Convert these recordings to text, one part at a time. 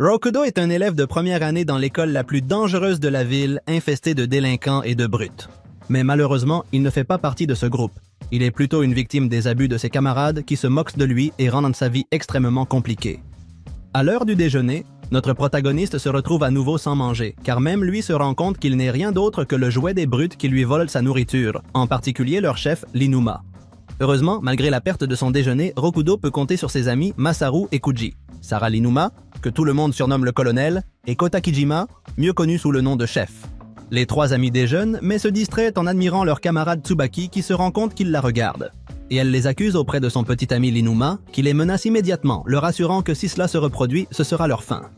Rokudo est un élève de première année dans l'école la plus dangereuse de la ville, infestée de délinquants et de brutes. Mais malheureusement, il ne fait pas partie de ce groupe. Il est plutôt une victime des abus de ses camarades qui se moquent de lui et rendent sa vie extrêmement compliquée. À l'heure du déjeuner, notre protagoniste se retrouve à nouveau sans manger, car même lui se rend compte qu'il n'est rien d'autre que le jouet des brutes qui lui volent sa nourriture, en particulier leur chef, l'Inuma. Heureusement, malgré la perte de son déjeuner, Rokudo peut compter sur ses amis Masaru et Kuji. Sarah l'Inuma, que tout le monde surnomme le colonel, et Kota Kijima, mieux connu sous le nom de chef. Les trois amis déjeunent, mais se distraient en admirant leur camarade Tsubaki qui se rend compte qu'il la regarde. Et elle les accuse auprès de son petit ami l'Inuma, qui les menace immédiatement, leur assurant que si cela se reproduit, ce sera leur fin.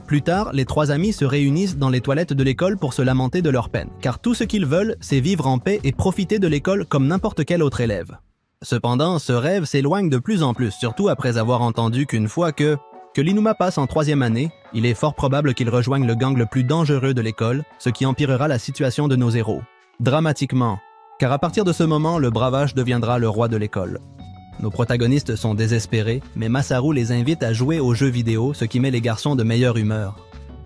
Plus tard, les trois amis se réunissent dans les toilettes de l'école pour se lamenter de leur peine, car tout ce qu'ils veulent, c'est vivre en paix et profiter de l'école comme n'importe quel autre élève. Cependant, ce rêve s'éloigne de plus en plus, surtout après avoir entendu qu'une fois que l'Inuma passe en troisième année, il est fort probable qu'il rejoigne le gang le plus dangereux de l'école, ce qui empirera la situation de nos héros. Dramatiquement, car à partir de ce moment, le bravage deviendra le roi de l'école. Nos protagonistes sont désespérés, mais Masaru les invite à jouer aux jeux vidéo, ce qui met les garçons de meilleure humeur.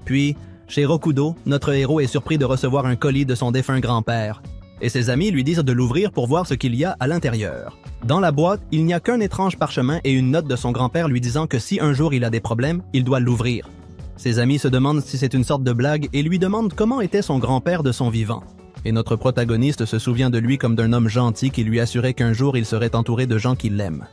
Puis, chez Rokudo, notre héros est surpris de recevoir un colis de son défunt grand-père, et ses amis lui disent de l'ouvrir pour voir ce qu'il y a à l'intérieur. Dans la boîte, il n'y a qu'un étrange parchemin et une note de son grand-père lui disant que si un jour il a des problèmes, il doit l'ouvrir. Ses amis se demandent si c'est une sorte de blague et lui demandent comment était son grand-père de son vivant. Et notre protagoniste se souvient de lui comme d'un homme gentil qui lui assurait qu'un jour il serait entouré de gens qui l'aiment.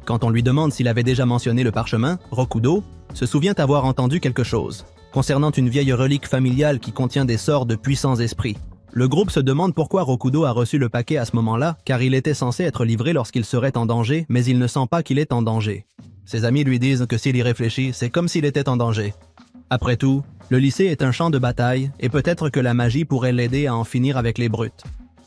Quand on lui demande s'il avait déjà mentionné le parchemin, Rokudo se souvient avoir entendu quelque chose, concernant une vieille relique familiale qui contient des sorts de puissants esprits. Le groupe se demande pourquoi Rokudo a reçu le paquet à ce moment-là, car il était censé être livré lorsqu'il serait en danger, mais il ne sent pas qu'il est en danger. Ses amis lui disent que s'il y réfléchit, c'est comme s'il était en danger. Après tout, le lycée est un champ de bataille, et peut-être que la magie pourrait l'aider à en finir avec les brutes.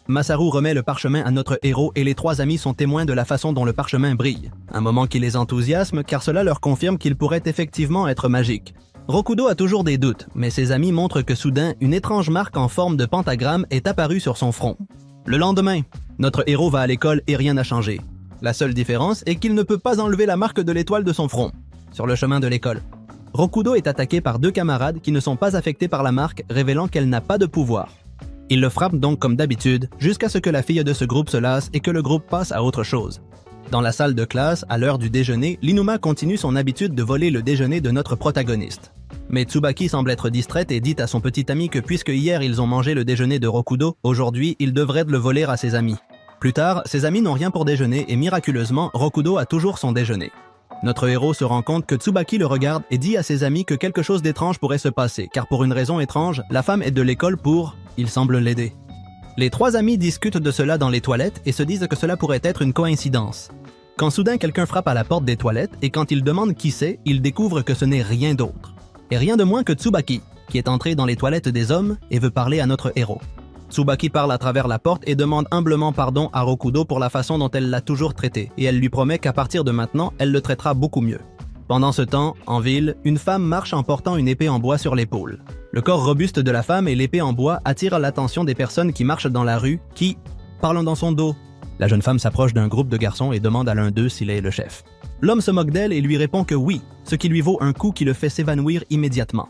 Masaru remet le parchemin à notre héros et les trois amis sont témoins de la façon dont le parchemin brille. Un moment qui les enthousiasme, car cela leur confirme qu'il pourrait effectivement être magique. Rokudo a toujours des doutes, mais ses amis montrent que soudain, une étrange marque en forme de pentagramme est apparue sur son front. Le lendemain, notre héros va à l'école et rien n'a changé. La seule différence est qu'il ne peut pas enlever la marque de l'étoile de son front, sur le chemin de l'école. Rokudo est attaqué par deux camarades qui ne sont pas affectés par la marque, révélant qu'elle n'a pas de pouvoir. Il le frappe donc comme d'habitude, jusqu'à ce que la fille de ce groupe se lasse et que le groupe passe à autre chose. Dans la salle de classe, à l'heure du déjeuner, l'Inuma continue son habitude de voler le déjeuner de notre protagoniste. Mais Tsubaki semble être distraite et dit à son petit ami que puisque hier ils ont mangé le déjeuner de Rokudo, aujourd'hui il devrait le voler à ses amis. Plus tard, ses amis n'ont rien pour déjeuner et miraculeusement, Rokudo a toujours son déjeuner. Notre héros se rend compte que Tsubaki le regarde et dit à ses amis que quelque chose d'étrange pourrait se passer, car pour une raison étrange, la femme est de l'école pour, il semble l'aider. Les trois amis discutent de cela dans les toilettes et se disent que cela pourrait être une coïncidence. Quand soudain quelqu'un frappe à la porte des toilettes et quand ils demandent qui c'est, ils découvrent que ce n'est rien d'autre. Et rien de moins que Tsubaki, qui est entré dans les toilettes des hommes et veut parler à notre héros. Tsubaki parle à travers la porte et demande humblement pardon à Rokudo pour la façon dont elle l'a toujours traité, et elle lui promet qu'à partir de maintenant, elle le traitera beaucoup mieux. Pendant ce temps, en ville, une femme marche en portant une épée en bois sur l'épaule. Le corps robuste de la femme et l'épée en bois attirent l'attention des personnes qui marchent dans la rue, qui parlent dans son dos. La jeune femme s'approche d'un groupe de garçons et demande à l'un d'eux s'il est le chef. L'homme se moque d'elle et lui répond que oui, ce qui lui vaut un coup qui le fait s'évanouir immédiatement.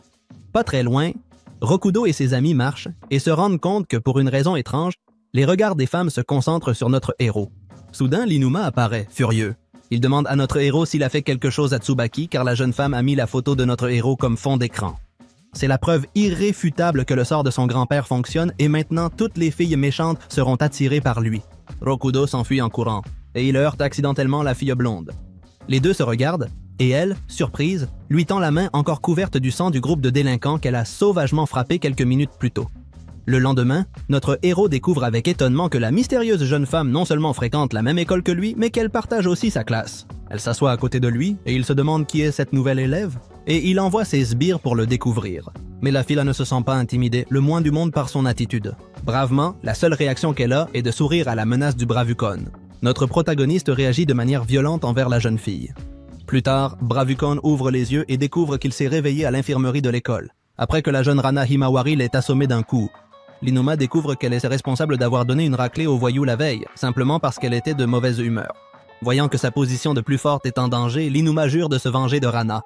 Pas très loin, Rokudo et ses amis marchent et se rendent compte que pour une raison étrange, les regards des femmes se concentrent sur notre héros. Soudain, l'Inuma apparaît, furieux. Il demande à notre héros s'il a fait quelque chose à Tsubaki car la jeune femme a mis la photo de notre héros comme fond d'écran. C'est la preuve irréfutable que le sort de son grand-père fonctionne et maintenant toutes les filles méchantes seront attirées par lui. Rokudo s'enfuit en courant et il heurte accidentellement la fille blonde. Les deux se regardent et elle, surprise, lui tend la main encore couverte du sang du groupe de délinquants qu'elle a sauvagement frappé quelques minutes plus tôt. Le lendemain, notre héros découvre avec étonnement que la mystérieuse jeune femme non seulement fréquente la même école que lui, mais qu'elle partage aussi sa classe. Elle s'assoit à côté de lui et il se demande qui est cette nouvelle élève, et il envoie ses sbires pour le découvrir. Mais la fille ne se sent pas intimidée, le moins du monde par son attitude. Bravement, la seule réaction qu'elle a est de sourire à la menace du Bravucon. Notre protagoniste réagit de manière violente envers la jeune fille. Plus tard, Bravucon ouvre les yeux et découvre qu'il s'est réveillé à l'infirmerie de l'école, après que la jeune Rana Himawari l'ait assommé d'un coup. L'Inuma découvre qu'elle est responsable d'avoir donné une raclée au voyou la veille, simplement parce qu'elle était de mauvaise humeur. Voyant que sa position de plus forte est en danger, l'Inuma jure de se venger de Rana.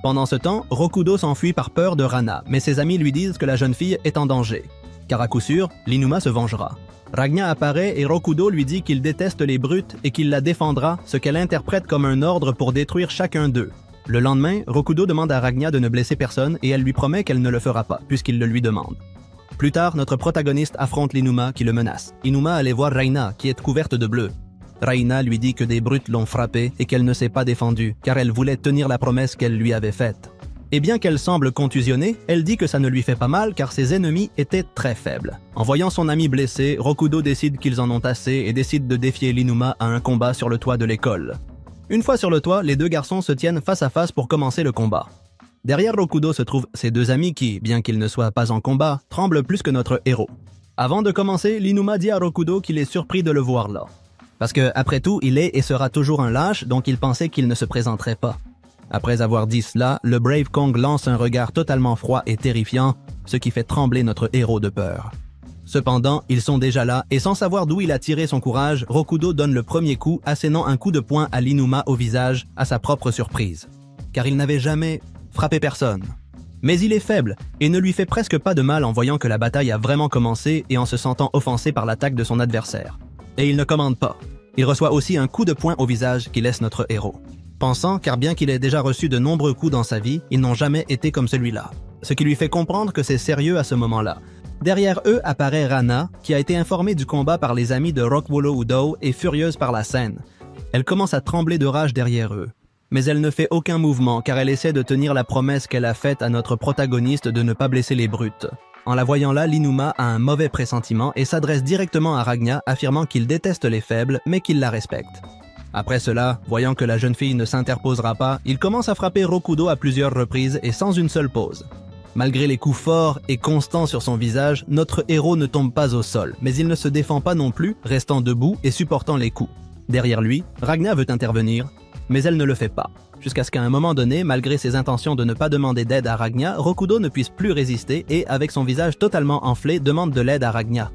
Pendant ce temps, Rokudo s'enfuit par peur de Rana, mais ses amis lui disent que la jeune fille est en danger. Car à coup sûr, l'Inuma se vengera. Ragna apparaît et Rokudo lui dit qu'il déteste les brutes et qu'il la défendra, ce qu'elle interprète comme un ordre pour détruire chacun d'eux. Le lendemain, Rokudo demande à Ragna de ne blesser personne et elle lui promet qu'elle ne le fera pas, puisqu'il le lui demande. Plus tard, notre protagoniste affronte l'Inuma qui le menace. Inuma allait voir Raina, qui est couverte de bleu. Raina lui dit que des brutes l'ont frappée et qu'elle ne s'est pas défendue, car elle voulait tenir la promesse qu'elle lui avait faite. Et bien qu'elle semble contusionnée, elle dit que ça ne lui fait pas mal car ses ennemis étaient très faibles. En voyant son ami blessé, Rokudo décide qu'ils en ont assez et décide de défier l'Inuma à un combat sur le toit de l'école. Une fois sur le toit, les deux garçons se tiennent face à face pour commencer le combat. Derrière Rokudo se trouvent ses deux amis qui, bien qu'ils ne soient pas en combat, tremblent plus que notre héros. Avant de commencer, l'Inuma dit à Rokudo qu'il est surpris de le voir là. Parce que, après tout, il est et sera toujours un lâche, donc il pensait qu'il ne se présenterait pas. Après avoir dit cela, le Brave Kong lance un regard totalement froid et terrifiant, ce qui fait trembler notre héros de peur. Cependant, ils sont déjà là, et sans savoir d'où il a tiré son courage, Rokudo donne le premier coup, assénant un coup de poing à l'Inuma au visage, à sa propre surprise. Car il n'avait jamais frappé personne. Mais il est faible, et ne lui fait presque pas de mal en voyant que la bataille a vraiment commencé et en se sentant offensé par l'attaque de son adversaire. Et il ne commande pas. Il reçoit aussi un coup de poing au visage qui laisse notre héros. Pensant, car bien qu'il ait déjà reçu de nombreux coups dans sa vie, ils n'ont jamais été comme celui-là. Ce qui lui fait comprendre que c'est sérieux à ce moment-là. Derrière eux apparaît Rana, qui a été informée du combat par les amis de Rockwolo Udo et furieuse par la scène. Elle commence à trembler de rage derrière eux. Mais elle ne fait aucun mouvement car elle essaie de tenir la promesse qu'elle a faite à notre protagoniste de ne pas blesser les brutes. En la voyant là, l'Inuma a un mauvais pressentiment et s'adresse directement à Ragna, affirmant qu'il déteste les faibles, mais qu'il la respecte. Après cela, voyant que la jeune fille ne s'interposera pas, il commence à frapper Rokudo à plusieurs reprises et sans une seule pause. Malgré les coups forts et constants sur son visage, notre héros ne tombe pas au sol, mais il ne se défend pas non plus, restant debout et supportant les coups. Derrière lui, Ragna veut intervenir, mais elle ne le fait pas. Jusqu'à ce qu'à un moment donné, malgré ses intentions de ne pas demander d'aide à Ragna, Rokudo ne puisse plus résister et, avec son visage totalement enflé, demande de l'aide à Ragna.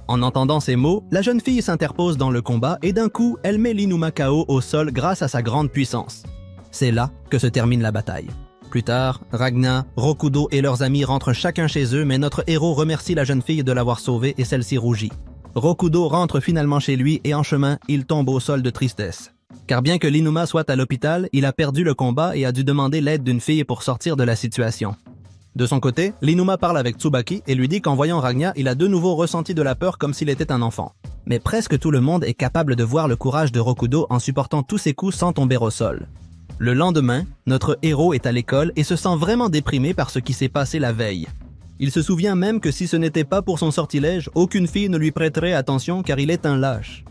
En entendant ces mots, la jeune fille s'interpose dans le combat et d'un coup, elle met l'Inuma KO au sol grâce à sa grande puissance. C'est là que se termine la bataille. Plus tard, Ragna, Rokudo et leurs amis rentrent chacun chez eux, mais notre héros remercie la jeune fille de l'avoir sauvée et celle-ci rougit. Rokudo rentre finalement chez lui et en chemin, il tombe au sol de tristesse. Car bien que l'Inuma soit à l'hôpital, il a perdu le combat et a dû demander l'aide d'une fille pour sortir de la situation. De son côté, l'Inuma parle avec Tsubaki et lui dit qu'en voyant Ragna, il a de nouveau ressenti de la peur comme s'il était un enfant. Mais presque tout le monde est capable de voir le courage de Rokudo en supportant tous ses coups sans tomber au sol. Le lendemain, notre héros est à l'école et se sent vraiment déprimé par ce qui s'est passé la veille. Il se souvient même que si ce n'était pas pour son sortilège, aucune fille ne lui prêterait attention car il est un lâche.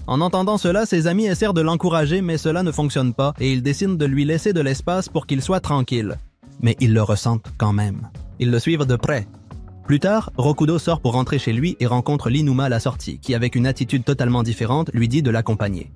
En entendant cela, ses amis essaient de l'encourager mais cela ne fonctionne pas et ils décident de lui laisser de l'espace pour qu'il soit tranquille. Mais ils le ressentent quand même. Ils le suivent de près. Plus tard, Rokudo sort pour rentrer chez lui et rencontre l'Inuma à la sortie, qui avec une attitude totalement différente lui dit de l'accompagner.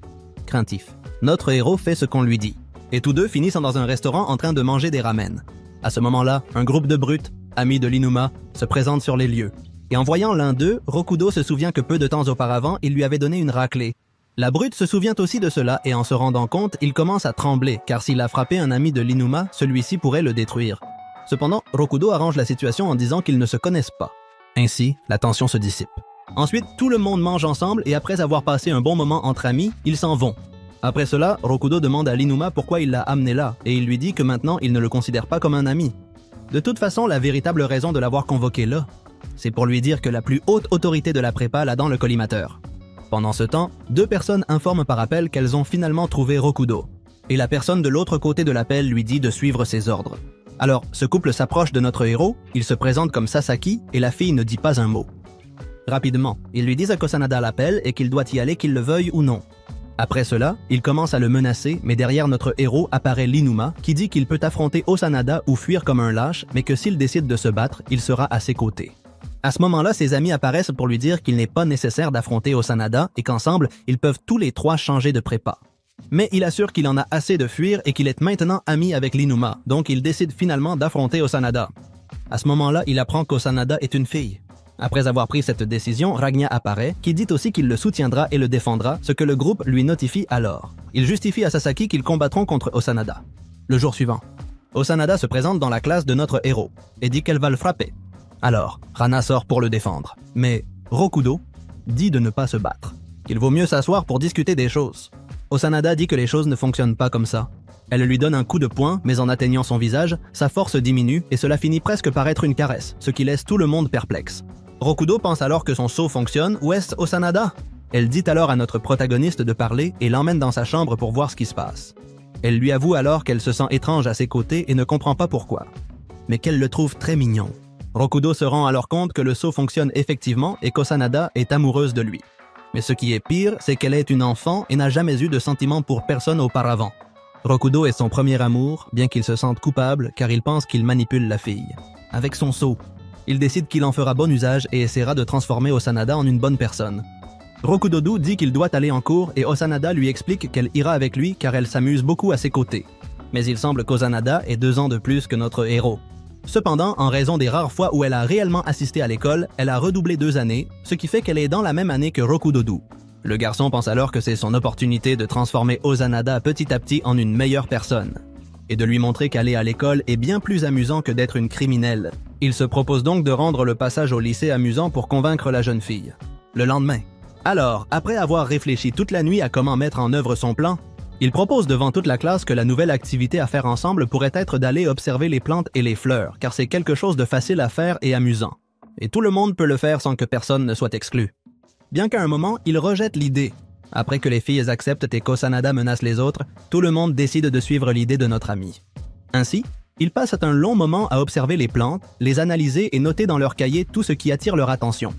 Craintif. Notre héros fait ce qu'on lui dit. Et tous deux finissent dans un restaurant en train de manger des ramen. À ce moment-là, un groupe de brutes, amis de l'Inuma, se présente sur les lieux. Et en voyant l'un d'eux, Rokudo se souvient que peu de temps auparavant, il lui avait donné une raclée. La brute se souvient aussi de cela et en se rendant compte, il commence à trembler car s'il a frappé un ami de l'Inuma, celui-ci pourrait le détruire. Cependant, Rokudo arrange la situation en disant qu'ils ne se connaissent pas. Ainsi, la tension se dissipe. Ensuite, tout le monde mange ensemble et après avoir passé un bon moment entre amis, ils s'en vont. Après cela, Rokudo demande à l'Inuma pourquoi il l'a amené là et il lui dit que maintenant il ne le considère pas comme un ami. De toute façon, la véritable raison de l'avoir convoqué là, c'est pour lui dire que la plus haute autorité de la prépa l'a dans le collimateur. Pendant ce temps, deux personnes informent par appel qu'elles ont finalement trouvé Rokudo. Et la personne de l'autre côté de l'appel lui dit de suivre ses ordres. Alors, ce couple s'approche de notre héros, il se présente comme Sasaki et la fille ne dit pas un mot. Rapidement, ils lui disent à Kusanada l'appel et qu'il doit y aller qu'il le veuille ou non. Après cela, il commence à le menacer, mais derrière notre héros apparaît l'Inuma qui dit qu'il peut affronter Osanada ou fuir comme un lâche, mais que s'il décide de se battre, il sera à ses côtés. À ce moment-là, ses amis apparaissent pour lui dire qu'il n'est pas nécessaire d'affronter Osanada et qu'ensemble, ils peuvent tous les trois changer de prépa. Mais il assure qu'il en a assez de fuir et qu'il est maintenant ami avec l'Inuma, donc il décide finalement d'affronter Osanada. À ce moment-là, il apprend qu'Osanada est une fille. Après avoir pris cette décision, Ragna apparaît, qui dit aussi qu'il le soutiendra et le défendra, ce que le groupe lui notifie alors. Il justifie à Sasaki qu'ils combattront contre Osanada. Le jour suivant, Osanada se présente dans la classe de notre héros et dit qu'elle va le frapper. Alors, Rana sort pour le défendre. Mais Rokudo dit de ne pas se battre, qu'il vaut mieux s'asseoir pour discuter des choses. Osanada dit que les choses ne fonctionnent pas comme ça. Elle lui donne un coup de poing, mais en atteignant son visage, sa force diminue et cela finit presque par être une caresse, ce qui laisse tout le monde perplexe. Rokudo pense alors que son sceau fonctionne. Où est Osanada? Elle dit alors à notre protagoniste de parler et l'emmène dans sa chambre pour voir ce qui se passe. Elle lui avoue alors qu'elle se sent étrange à ses côtés et ne comprend pas pourquoi, mais qu'elle le trouve très mignon. Rokudo se rend alors compte que le sceau fonctionne effectivement et qu'Osanada est amoureuse de lui. Mais ce qui est pire, c'est qu'elle est une enfant et n'a jamais eu de sentiments pour personne auparavant. Rokudo est son premier amour, bien qu'il se sente coupable car il pense qu'il manipule la fille. Avec son sceau, il décide qu'il en fera bon usage et essaiera de transformer Osanada en une bonne personne. Rokudo dit qu'il doit aller en cours et Osanada lui explique qu'elle ira avec lui car elle s'amuse beaucoup à ses côtés. Mais il semble qu'Osanada ait 2 ans de plus que notre héros. Cependant, en raison des rares fois où elle a réellement assisté à l'école, elle a redoublé 2 années, ce qui fait qu'elle est dans la même année que Rokudo. Le garçon pense alors que c'est son opportunité de transformer Osanada petit à petit en une meilleure personne, et de lui montrer qu'aller à l'école est bien plus amusant que d'être une criminelle. Il se propose donc de rendre le passage au lycée amusant pour convaincre la jeune fille. Le lendemain. Alors, après avoir réfléchi toute la nuit à comment mettre en œuvre son plan, il propose devant toute la classe que la nouvelle activité à faire ensemble pourrait être d'aller observer les plantes et les fleurs, car c'est quelque chose de facile à faire et amusant. Et tout le monde peut le faire sans que personne ne soit exclu. Bien qu'à un moment, il rejette l'idée. Après que les filles acceptent et qu'Osanada menace les autres, tout le monde décide de suivre l'idée de notre ami. Ainsi, ils passent un long moment à observer les plantes, les analyser et noter dans leur cahier tout ce qui attire leur attention.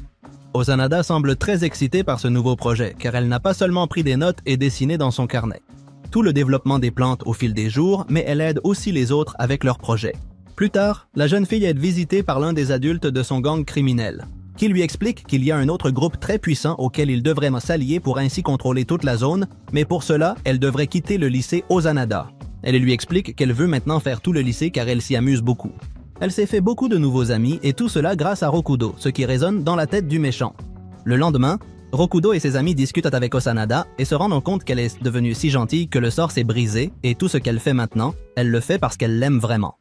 Osanada semble très excitée par ce nouveau projet, car elle n'a pas seulement pris des notes et dessiné dans son carnet. Tout le développement des plantes au fil des jours, mais elle aide aussi les autres avec leurs projets. Plus tard, la jeune fille est visitée par l'un des adultes de son gang criminel, qui lui explique qu'il y a un autre groupe très puissant auquel il devrait s'allier pour ainsi contrôler toute la zone, mais pour cela, elle devrait quitter le lycée Osanada. Elle lui explique qu'elle veut maintenant faire tout le lycée car elle s'y amuse beaucoup. Elle s'est fait beaucoup de nouveaux amis et tout cela grâce à Rokudo, ce qui résonne dans la tête du méchant. Le lendemain, Rokudo et ses amis discutent avec Osanada et se rendent compte qu'elle est devenue si gentille que le sort s'est brisé et tout ce qu'elle fait maintenant, elle le fait parce qu'elle l'aime vraiment.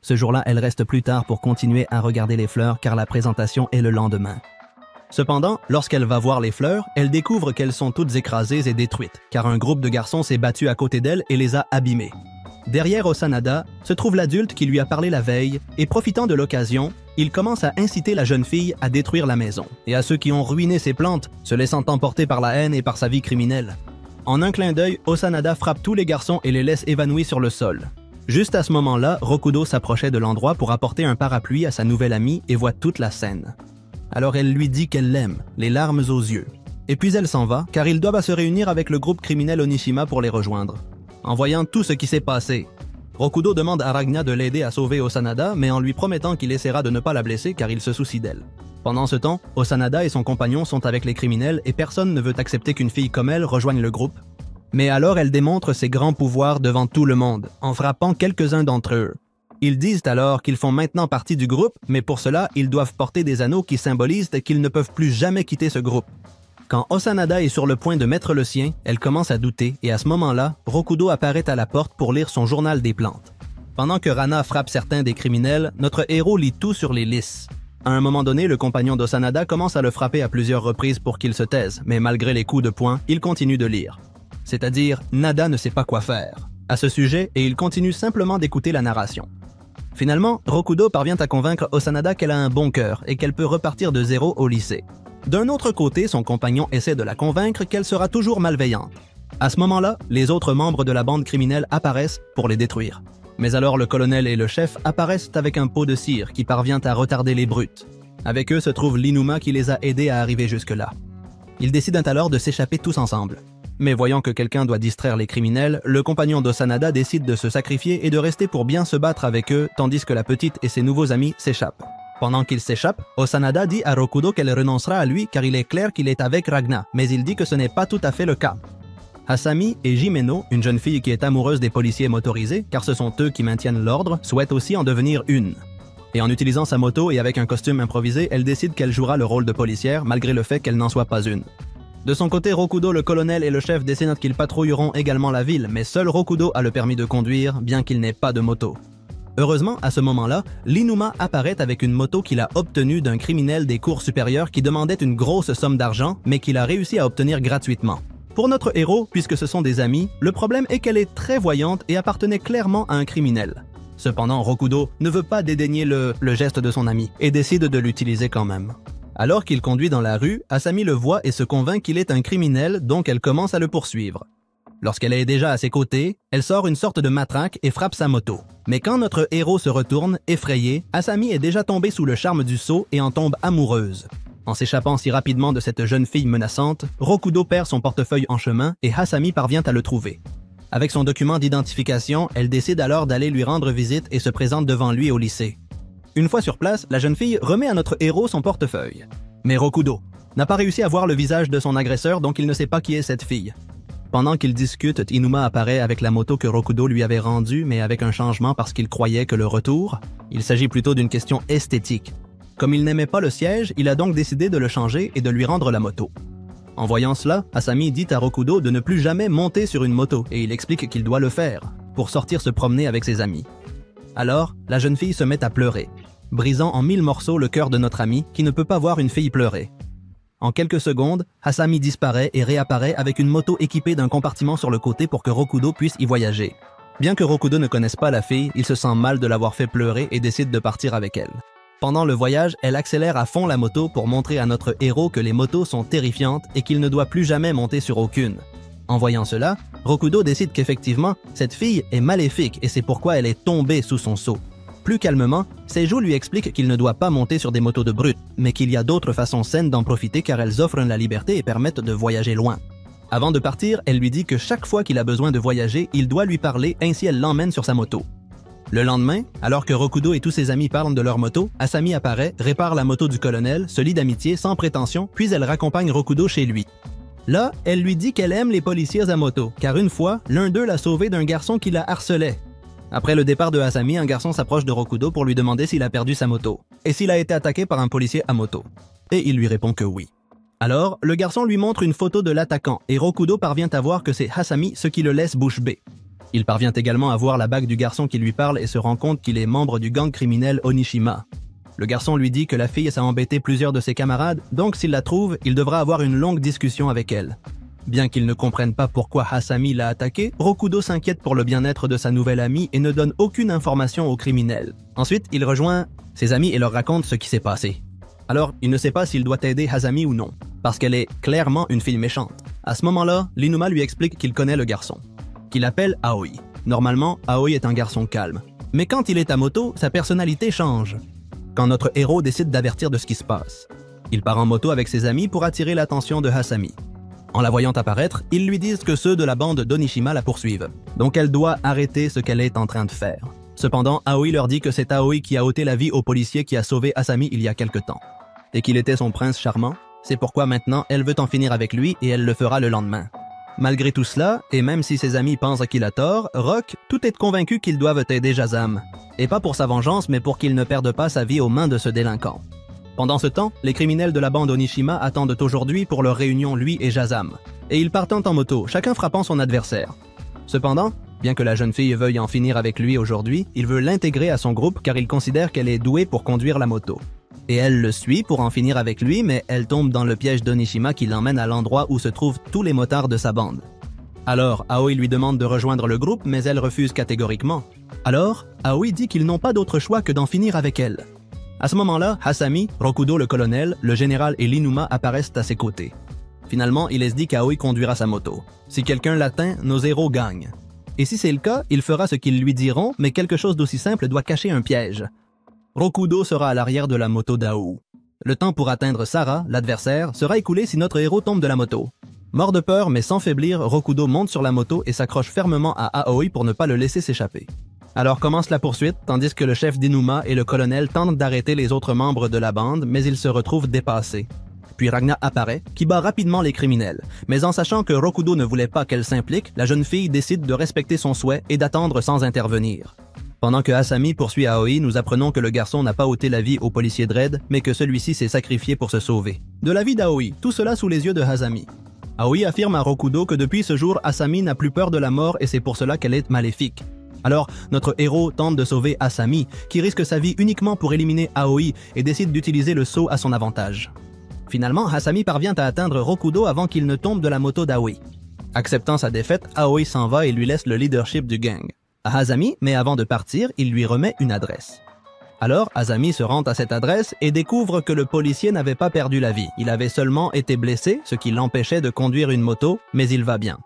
Ce jour-là, elle reste plus tard pour continuer à regarder les fleurs car la présentation est le lendemain. Cependant, lorsqu'elle va voir les fleurs, elle découvre qu'elles sont toutes écrasées et détruites car un groupe de garçons s'est battu à côté d'elle et les a abîmées. Derrière Osanada se trouve l'adulte qui lui a parlé la veille et profitant de l'occasion, il commence à inciter la jeune fille à détruire la maison et à ceux qui ont ruiné ses plantes, se laissant emporter par la haine et par sa vie criminelle. En un clin d'œil, Osanada frappe tous les garçons et les laisse évanouis sur le sol. Juste à ce moment-là, Rokudo s'approchait de l'endroit pour apporter un parapluie à sa nouvelle amie et voit toute la scène. Alors elle lui dit qu'elle l'aime, les larmes aux yeux. Et puis elle s'en va, car ils doivent se réunir avec le groupe criminel Onishima pour les rejoindre. En voyant tout ce qui s'est passé, Rokudo demande à Ragna de l'aider à sauver Osanada, mais en lui promettant qu'il essaiera de ne pas la blesser car il se soucie d'elle. Pendant ce temps, Osanada et son compagnon sont avec les criminels et personne ne veut accepter qu'une fille comme elle rejoigne le groupe. Mais alors elle démontre ses grands pouvoirs devant tout le monde, en frappant quelques-uns d'entre eux. Ils disent alors qu'ils font maintenant partie du groupe, mais pour cela, ils doivent porter des anneaux qui symbolisent qu'ils ne peuvent plus jamais quitter ce groupe. Quand Osanada est sur le point de mettre le sien, elle commence à douter et à ce moment-là, Rokudo apparaît à la porte pour lire son journal des plantes. Pendant que Rana frappe certains des criminels, notre héros lit tout sur les lisses. À un moment donné, le compagnon d'Osanada commence à le frapper à plusieurs reprises pour qu'il se taise, mais malgré les coups de poing, il continue de lire. C'est-à-dire, Nada ne sait pas quoi faire à ce sujet et il continue simplement d'écouter la narration. Finalement, Rokudo parvient à convaincre Osanada qu'elle a un bon cœur et qu'elle peut repartir de zéro au lycée. D'un autre côté, son compagnon essaie de la convaincre qu'elle sera toujours malveillante. À ce moment-là, les autres membres de la bande criminelle apparaissent pour les détruire. Mais alors le colonel et le chef apparaissent avec un pot de cire qui parvient à retarder les brutes. Avec eux se trouve l'Inuma qui les a aidés à arriver jusque-là. Ils décident alors de s'échapper tous ensemble. Mais voyant que quelqu'un doit distraire les criminels, le compagnon d'Osanada décide de se sacrifier et de rester pour bien se battre avec eux, tandis que la petite et ses nouveaux amis s'échappent. Pendant qu'ils s'échappent, Osanada dit à Rokudo qu'elle renoncera à lui car il est clair qu'il est avec Ragna, mais il dit que ce n'est pas tout à fait le cas. Asami et Jimeno, une jeune fille qui est amoureuse des policiers motorisés, car ce sont eux qui maintiennent l'ordre, souhaitent aussi en devenir une. Et en utilisant sa moto et avec un costume improvisé, elle décide qu'elle jouera le rôle de policière malgré le fait qu'elle n'en soit pas une. De son côté, Rokudo, le colonel et le chef décident qu'ils patrouilleront également la ville, mais seul Rokudo a le permis de conduire, bien qu'il n'ait pas de moto. Heureusement, à ce moment-là, l'Inuma apparaît avec une moto qu'il a obtenue d'un criminel des cours supérieures qui demandait une grosse somme d'argent, mais qu'il a réussi à obtenir gratuitement. Pour notre héros, puisque ce sont des amis, le problème est qu'elle est très voyante et appartenait clairement à un criminel. Cependant, Rokudo ne veut pas dédaigner le geste de son ami et décide de l'utiliser quand même. Alors qu'il conduit dans la rue, Asami le voit et se convainc qu'il est un criminel, donc elle commence à le poursuivre. Lorsqu'elle est déjà à ses côtés, elle sort une sorte de matraque et frappe sa moto. Mais quand notre héros se retourne, effrayé, Asami est déjà tombée sous le charme du sceau et en tombe amoureuse. En s'échappant si rapidement de cette jeune fille menaçante, Rokudo perd son portefeuille en chemin et Asami parvient à le trouver. Avec son document d'identification, elle décide alors d'aller lui rendre visite et se présente devant lui au lycée. Une fois sur place, la jeune fille remet à notre héros son portefeuille. Mais Rokudo n'a pas réussi à voir le visage de son agresseur, donc il ne sait pas qui est cette fille. Pendant qu'ils discutent, Inuma apparaît avec la moto que Rokudo lui avait rendue, mais avec un changement parce qu'il croyait que le retour, il s'agit plutôt d'une question esthétique. Comme il n'aimait pas le siège, il a donc décidé de le changer et de lui rendre la moto. En voyant cela, Asami dit à Rokudo de ne plus jamais monter sur une moto et il explique qu'il doit le faire pour sortir se promener avec ses amis. Alors, la jeune fille se met à pleurer, brisant en 1000 morceaux le cœur de notre ami qui ne peut pas voir une fille pleurer. En quelques secondes, Asami disparaît et réapparaît avec une moto équipée d'un compartiment sur le côté pour que Rokudo puisse y voyager. Bien que Rokudo ne connaisse pas la fille, il se sent mal de l'avoir fait pleurer et décide de partir avec elle. Pendant le voyage, elle accélère à fond la moto pour montrer à notre héros que les motos sont terrifiantes et qu'il ne doit plus jamais monter sur aucune. En voyant cela, Rokudo décide qu'effectivement, cette fille est maléfique et c'est pourquoi elle est tombée sous son sceau. Plus calmement, Seiju lui explique qu'il ne doit pas monter sur des motos de brut, mais qu'il y a d'autres façons saines d'en profiter car elles offrent la liberté et permettent de voyager loin. Avant de partir, elle lui dit que chaque fois qu'il a besoin de voyager, il doit lui parler, ainsi elle l'emmène sur sa moto. Le lendemain, alors que Rokudo et tous ses amis parlent de leur moto, Asami apparaît, répare la moto du colonel, se lie d'amitié sans prétention, puis elle raccompagne Rokudo chez lui. Là, elle lui dit qu'elle aime les policiers à moto, car une fois, l'un d'eux l'a sauvée d'un garçon qui la harcelait. Après le départ de Asami, un garçon s'approche de Rokudo pour lui demander s'il a perdu sa moto, et s'il a été attaqué par un policier à moto. Et il lui répond que oui. Alors, le garçon lui montre une photo de l'attaquant, et Rokudo parvient à voir que c'est Asami, ce qui le laisse bouche bée. Il parvient également à voir la bague du garçon qui lui parle et se rend compte qu'il est membre du gang criminel Onishima. Le garçon lui dit que la fille a embêté plusieurs de ses camarades, donc s'il la trouve, il devra avoir une longue discussion avec elle. Bien qu'il ne comprenne pas pourquoi Asami l'a attaqué, Rokudo s'inquiète pour le bien-être de sa nouvelle amie et ne donne aucune information au criminel. Ensuite, il rejoint ses amis et leur raconte ce qui s'est passé. Alors, il ne sait pas s'il doit aider Asami ou non, parce qu'elle est clairement une fille méchante. À ce moment-là, l'Inuma lui explique qu'il connaît le garçon, qu'il appelle Aoi. Normalement, Aoi est un garçon calme. Mais quand il est à moto, sa personnalité change. Quand notre héros décide d'avertir de ce qui se passe, il part en moto avec ses amis pour attirer l'attention de Asami. En la voyant apparaître, ils lui disent que ceux de la bande d'Onishima la poursuivent, donc elle doit arrêter ce qu'elle est en train de faire. Cependant, Aoi leur dit que c'est Aoi qui a ôté la vie au policier qui a sauvé Asami il y a quelque temps, et qu'il était son prince charmant, c'est pourquoi maintenant elle veut en finir avec lui et elle le fera le lendemain. Malgré tout cela, et même si ses amis pensent qu'il a tort, Rock, tout est convaincu qu'ils doivent aider Jazam. Et pas pour sa vengeance, mais pour qu'il ne perde pas sa vie aux mains de ce délinquant. Pendant ce temps, les criminels de la bande Onishima attendent aujourd'hui pour leur réunion lui et Jazam. Et ils partent en moto, chacun frappant son adversaire. Cependant, bien que la jeune fille veuille en finir avec lui aujourd'hui, il veut l'intégrer à son groupe car il considère qu'elle est douée pour conduire la moto. Et elle le suit pour en finir avec lui, mais elle tombe dans le piège d'Onishima qui l'emmène à l'endroit où se trouvent tous les motards de sa bande. Alors, Aoi lui demande de rejoindre le groupe, mais elle refuse catégoriquement. Alors, Aoi dit qu'ils n'ont pas d'autre choix que d'en finir avec elle. À ce moment-là, Asami, Rokudo le colonel, le général et l'Inuma apparaissent à ses côtés. Finalement, il est dit qu'Aoi conduira sa moto. Si quelqu'un l'atteint, nos héros gagnent. Et si c'est le cas, il fera ce qu'ils lui diront, mais quelque chose d'aussi simple doit cacher un piège. Rokudo sera à l'arrière de la moto d'Ao. Le temps pour atteindre Sarah, l'adversaire, sera écoulé si notre héros tombe de la moto. Mort de peur mais sans faiblir, Rokudo monte sur la moto et s'accroche fermement à Aoi pour ne pas le laisser s'échapper. Alors commence la poursuite, tandis que le chef d'Inuma et le colonel tentent d'arrêter les autres membres de la bande, mais ils se retrouvent dépassés. Puis Ragna apparaît, qui bat rapidement les criminels. Mais en sachant que Rokudo ne voulait pas qu'elle s'implique, la jeune fille décide de respecter son souhait et d'attendre sans intervenir. Pendant que Asami poursuit Aoi, nous apprenons que le garçon n'a pas ôté la vie au policier Dredd, mais que celui-ci s'est sacrifié pour se sauver. De la vie d'Aoi, tout cela sous les yeux de Asami. Aoi affirme à Rokudo que depuis ce jour, Asami n'a plus peur de la mort et c'est pour cela qu'elle est maléfique. Alors, notre héros tente de sauver Asami, qui risque sa vie uniquement pour éliminer Aoi et décide d'utiliser le sceau à son avantage. Finalement, Asami parvient à atteindre Rokudo avant qu'il ne tombe de la moto d'Aoi. Acceptant sa défaite, Aoi s'en va et lui laisse le leadership du gang à Asami, mais avant de partir, il lui remet une adresse. Alors, Asami se rend à cette adresse et découvre que le policier n'avait pas perdu la vie. Il avait seulement été blessé, ce qui l'empêchait de conduire une moto, mais il va bien.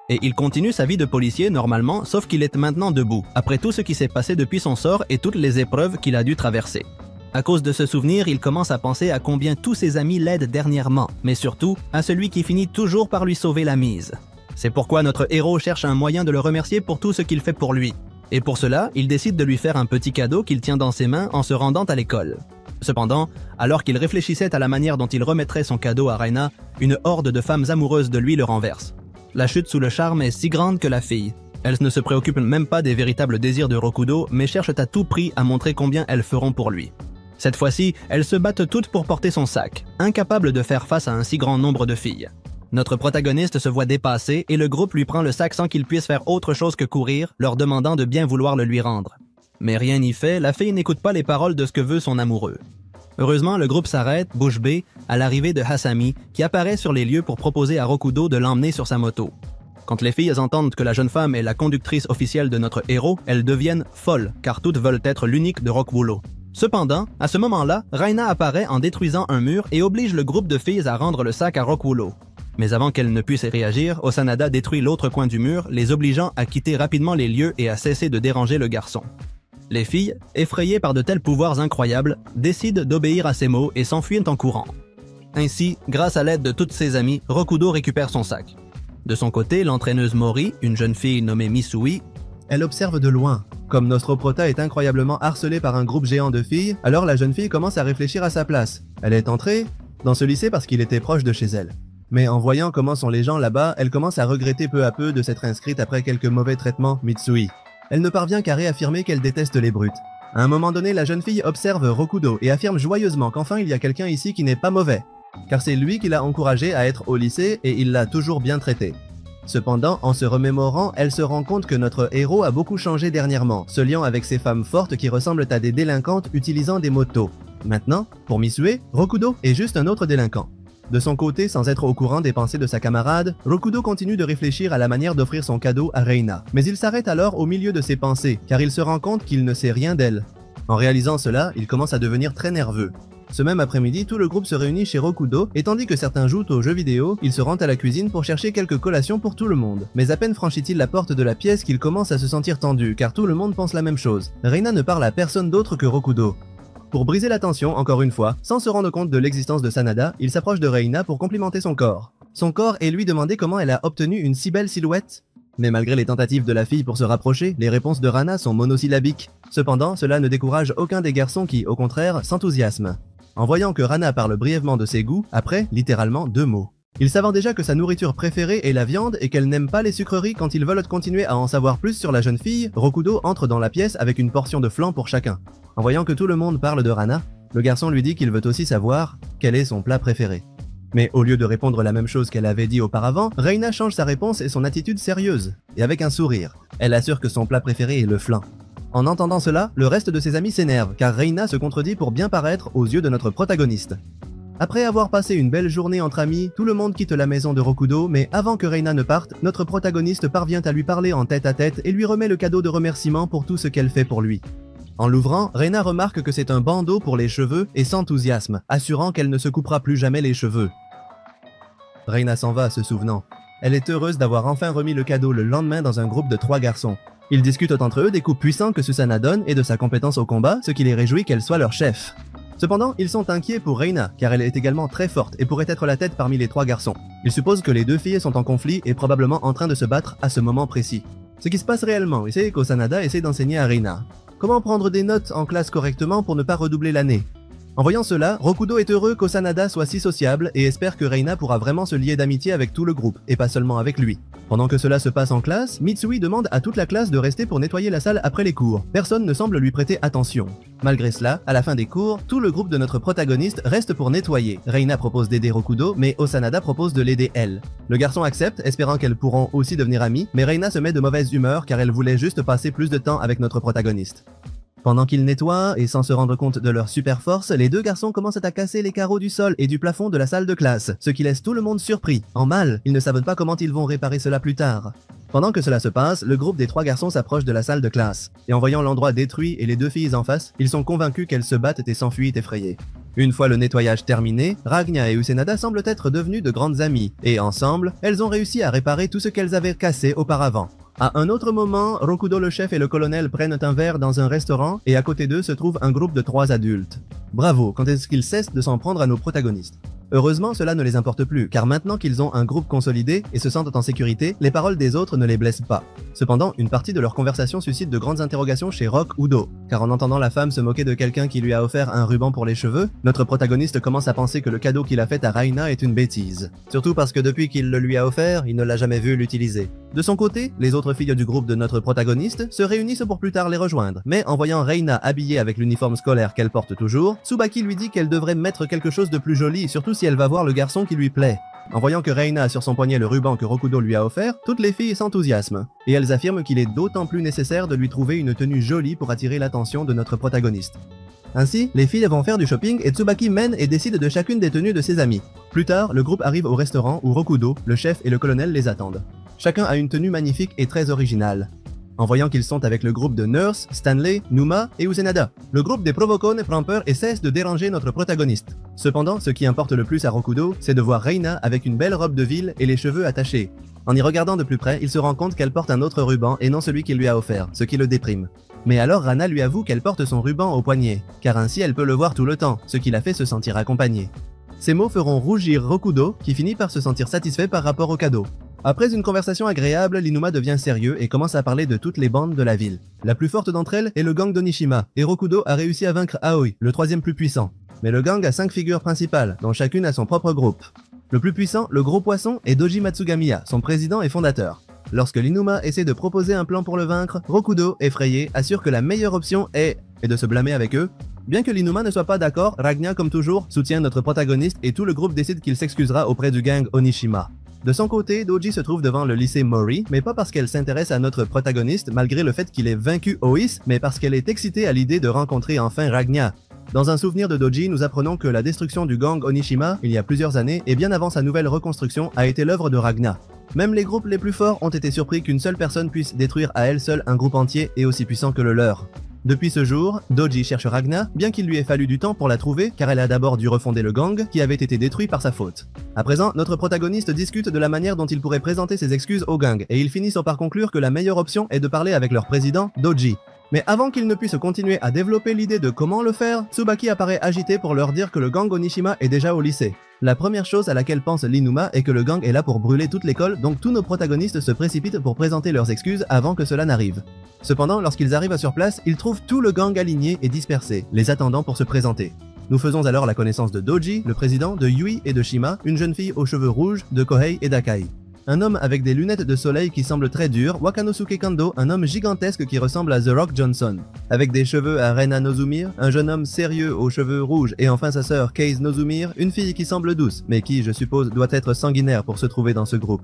Et il continue sa vie de policier normalement, sauf qu'il est maintenant debout, après tout ce qui s'est passé depuis son sort et toutes les épreuves qu'il a dû traverser. À cause de ce souvenir, il commence à penser à combien tous ses amis l'aident dernièrement, mais surtout à celui qui finit toujours par lui sauver la mise. C'est pourquoi notre héros cherche un moyen de le remercier pour tout ce qu'il fait pour lui. Et pour cela, il décide de lui faire un petit cadeau qu'il tient dans ses mains en se rendant à l'école. Cependant, alors qu'il réfléchissait à la manière dont il remettrait son cadeau à Reina, une horde de femmes amoureuses de lui le renverse. La chute sous le charme est si grande que la fille. Elles ne se préoccupent même pas des véritables désirs de Rokudo, mais cherchent à tout prix à montrer combien elles feront pour lui. Cette fois-ci, elles se battent toutes pour porter son sac, incapables de faire face à un si grand nombre de filles. Notre protagoniste se voit dépassé et le groupe lui prend le sac sans qu'il puisse faire autre chose que courir, leur demandant de bien vouloir le lui rendre. Mais rien n'y fait, la fille n'écoute pas les paroles de ce que veut son amoureux. Heureusement, le groupe s'arrête, bouche bée, à l'arrivée de Asami, qui apparaît sur les lieux pour proposer à Rokudo de l'emmener sur sa moto. Quand les filles entendent que la jeune femme est la conductrice officielle de notre héros, elles deviennent folles, car toutes veulent être l'unique de Rokudo. Cependant, à ce moment-là, Reina apparaît en détruisant un mur et oblige le groupe de filles à rendre le sac à Rokudo. Mais avant qu'elle ne puisse réagir, Osanada détruit l'autre coin du mur, les obligeant à quitter rapidement les lieux et à cesser de déranger le garçon. Les filles, effrayées par de tels pouvoirs incroyables, décident d'obéir à ses mots et s'enfuient en courant. Ainsi, grâce à l'aide de toutes ses amies, Rokudo récupère son sac. De son côté, l'entraîneuse Mori, une jeune fille nommée Misui, elle observe de loin. Comme notre prota est incroyablement harcelée par un groupe géant de filles, alors la jeune fille commence à réfléchir à sa place. Elle est entrée dans ce lycée parce qu'il était proche de chez elle. Mais en voyant comment sont les gens là-bas, elle commence à regretter peu à peu de s'être inscrite après quelques mauvais traitements Mitsui. Elle ne parvient qu'à réaffirmer qu'elle déteste les brutes. À un moment donné, la jeune fille observe Rokudo et affirme joyeusement qu'enfin il y a quelqu'un ici qui n'est pas mauvais. Car c'est lui qui l'a encouragée à être au lycée et il l'a toujours bien traitée. Cependant, en se remémorant, elle se rend compte que notre héros a beaucoup changé dernièrement, se liant avec ces femmes fortes qui ressemblent à des délinquantes utilisant des motos. Maintenant, pour Misue, Rokudo est juste un autre délinquant. De son côté, sans être au courant des pensées de sa camarade, Rokudo continue de réfléchir à la manière d'offrir son cadeau à Reina. Mais il s'arrête alors au milieu de ses pensées, car il se rend compte qu'il ne sait rien d'elle. En réalisant cela, il commence à devenir très nerveux. Ce même après-midi, tout le groupe se réunit chez Rokudo, et tandis que certains jouent aux jeux vidéo, il se rend à la cuisine pour chercher quelques collations pour tout le monde. Mais à peine franchit-il la porte de la pièce qu'il commence à se sentir tendu, car tout le monde pense la même chose. Reina ne parle à personne d'autre que Rokudo. Pour briser la tension, encore une fois, sans se rendre compte de l'existence de Sanada, il s'approche de Reina pour complimenter son corps. Son corps et lui demander comment elle a obtenu une si belle silhouette. Mais malgré les tentatives de la fille pour se rapprocher, les réponses de Rana sont monosyllabiques. Cependant, cela ne décourage aucun des garçons qui, au contraire, s'enthousiasment. En voyant que Rana parle brièvement de ses goûts, après, littéralement, 2 mots. Ils savent déjà que sa nourriture préférée est la viande et qu'elle n'aime pas les sucreries. Quand ils veulent continuer à en savoir plus sur la jeune fille, Rokudo entre dans la pièce avec une portion de flan pour chacun. En voyant que tout le monde parle de Rana, le garçon lui dit qu'il veut aussi savoir quel est son plat préféré. Mais au lieu de répondre la même chose qu'elle avait dit auparavant, Reina change sa réponse et son attitude sérieuse, et avec un sourire. Elle assure que son plat préféré est le flan. En entendant cela, le reste de ses amis s'énerve, car Reina se contredit pour bien paraître aux yeux de notre protagoniste. Après avoir passé une belle journée entre amis, tout le monde quitte la maison de Rokudo, mais avant que Reina ne parte, notre protagoniste parvient à lui parler en tête-à-tête et lui remet le cadeau de remerciement pour tout ce qu'elle fait pour lui. En l'ouvrant, Reina remarque que c'est un bandeau pour les cheveux et s'enthousiasme, assurant qu'elle ne se coupera plus jamais les cheveux. Reina s'en va, se souvenant. Elle est heureuse d'avoir enfin remis le cadeau le lendemain dans un groupe de 3 garçons. Ils discutent entre eux des coups puissants que Susana donne et de sa compétence au combat, ce qui les réjouit qu'elle soit leur chef. Cependant, ils sont inquiets pour Reina, car elle est également très forte et pourrait être la tête parmi les 3 garçons. Ils supposent que les 2 filles sont en conflit et probablement en train de se battre à ce moment précis. Ce qui se passe réellement, c'est qu'Osanada essaie d'enseigner à Reina. Comment prendre des notes en classe correctement pour ne pas redoubler l'année? En voyant cela, Rokudo est heureux qu'Osanada soit si sociable et espère que Reina pourra vraiment se lier d'amitié avec tout le groupe, et pas seulement avec lui. Pendant que cela se passe en classe, Mitsui demande à toute la classe de rester pour nettoyer la salle après les cours. Personne ne semble lui prêter attention. Malgré cela, à la fin des cours, tout le groupe de notre protagoniste reste pour nettoyer. Reina propose d'aider Rokudo, mais Osanada propose de l'aider elle. Le garçon accepte, espérant qu'elles pourront aussi devenir amies, mais Reina se met de mauvaise humeur car elle voulait juste passer plus de temps avec notre protagoniste. Pendant qu'ils nettoient, et sans se rendre compte de leur super force, les deux garçons commencent à casser les carreaux du sol et du plafond de la salle de classe, ce qui laisse tout le monde surpris. En mal, ils ne savent pas comment ils vont réparer cela plus tard. Pendant que cela se passe, le groupe des trois garçons s'approche de la salle de classe, et en voyant l'endroit détruit et les deux filles en face, ils sont convaincus qu'elles se battent et s'enfuient effrayées. Une fois le nettoyage terminé, Ragna et Usenada semblent être devenues de grandes amies, et ensemble, elles ont réussi à réparer tout ce qu'elles avaient cassé auparavant. À un autre moment, Rokudo le chef et le colonel prennent un verre dans un restaurant et à côté d'eux se trouve un groupe de 3 adultes. Bravo, quand est-ce qu'ils cessent de s'en prendre à nos protagonistes? Heureusement, cela ne les importe plus, car maintenant qu'ils ont un groupe consolidé et se sentent en sécurité, les paroles des autres ne les blessent pas. Cependant, une partie de leur conversation suscite de grandes interrogations chez Rock Udo, car en entendant la femme se moquer de quelqu'un qui lui a offert un ruban pour les cheveux, notre protagoniste commence à penser que le cadeau qu'il a fait à Reina est une bêtise. Surtout parce que depuis qu'il le lui a offert, il ne l'a jamais vu l'utiliser. De son côté, les autres filles du groupe de notre protagoniste se réunissent pour plus tard les rejoindre, mais en voyant Reina habillée avec l'uniforme scolaire qu'elle porte toujours, Tsubaki lui dit qu'elle devrait mettre quelque chose de plus joli, surtout si elle va voir le garçon qui lui plaît. En voyant que Reina a sur son poignet le ruban que Rokudo lui a offert, toutes les filles s'enthousiasment, et elles affirment qu'il est d'autant plus nécessaire de lui trouver une tenue jolie pour attirer l'attention de notre protagoniste. Ainsi, les filles vont faire du shopping et Tsubaki mène et décide de chacune des tenues de ses amis. Plus tard, le groupe arrive au restaurant où Rokudo, le chef et le colonel les attendent. Chacun a une tenue magnifique et très originale. En voyant qu'ils sont avec le groupe de Nurse, Stanley, Numa et Usenada, le groupe des Provocone prend peur et cesse de déranger notre protagoniste. Cependant, ce qui importe le plus à Rokudo, c'est de voir Reina avec une belle robe de ville et les cheveux attachés. En y regardant de plus près, il se rend compte qu'elle porte un autre ruban et non celui qu'il lui a offert, ce qui le déprime. Mais alors Rana lui avoue qu'elle porte son ruban au poignet, car ainsi elle peut le voir tout le temps, ce qui la fait se sentir accompagnée. Ces mots feront rougir Rokudo, qui finit par se sentir satisfait par rapport au cadeau. Après une conversation agréable, l'Inuma devient sérieux et commence à parler de toutes les bandes de la ville. La plus forte d'entre elles est le gang d'Onishima, et Rokudo a réussi à vaincre Aoi, le troisième plus puissant. Mais le gang a 5 figures principales, dont chacune a son propre groupe. Le plus puissant, le gros poisson, est Doji Matsugamiya, son président et fondateur. Lorsque l'Inuma essaie de proposer un plan pour le vaincre, Rokudo, effrayé, assure que la meilleure option est de se blâmer avec eux. Bien que l'Inuma ne soit pas d'accord, Ragna, comme toujours, soutient notre protagoniste et tout le groupe décide qu'il s'excusera auprès du gang Onishima. De son côté, Doji se trouve devant le lycée Mori, mais pas parce qu'elle s'intéresse à notre protagoniste malgré le fait qu'il ait vaincu Ois, mais parce qu'elle est excitée à l'idée de rencontrer enfin Ragna. Dans un souvenir de Doji, nous apprenons que la destruction du gang Onishima, il y a plusieurs années, et bien avant sa nouvelle reconstruction, a été l'œuvre de Ragna. Même les groupes les plus forts ont été surpris qu'une seule personne puisse détruire à elle seule un groupe entier et aussi puissant que le leur. Depuis ce jour, Doji cherche Ragna, bien qu'il lui ait fallu du temps pour la trouver, car elle a d'abord dû refonder le gang, qui avait été détruit par sa faute. À présent, notre protagoniste discute de la manière dont il pourrait présenter ses excuses au gang, et ils finissent par conclure que la meilleure option est de parler avec leur président, Doji. Mais avant qu'ils ne puissent continuer à développer l'idée de comment le faire, Tsubaki apparaît agité pour leur dire que le gang Onishima est déjà au lycée. La première chose à laquelle pense l'Inuma est que le gang est là pour brûler toute l'école, donc tous nos protagonistes se précipitent pour présenter leurs excuses avant que cela n'arrive. Cependant, lorsqu'ils arrivent sur place, ils trouvent tout le gang aligné et dispersé, les attendant pour se présenter. Nous faisons alors la connaissance de Doji, le président, de Yui et de Shima, une jeune fille aux cheveux rouges, de Kohei et d'Akai. Un homme avec des lunettes de soleil qui semble très dur, Wakanosuke Kando, un homme gigantesque qui ressemble à The Rock Johnson. Avec des cheveux à Rena Nozumir, un jeune homme sérieux aux cheveux rouges et enfin sa sœur Case Nozumir, une fille qui semble douce, mais qui, je suppose, doit être sanguinaire pour se trouver dans ce groupe.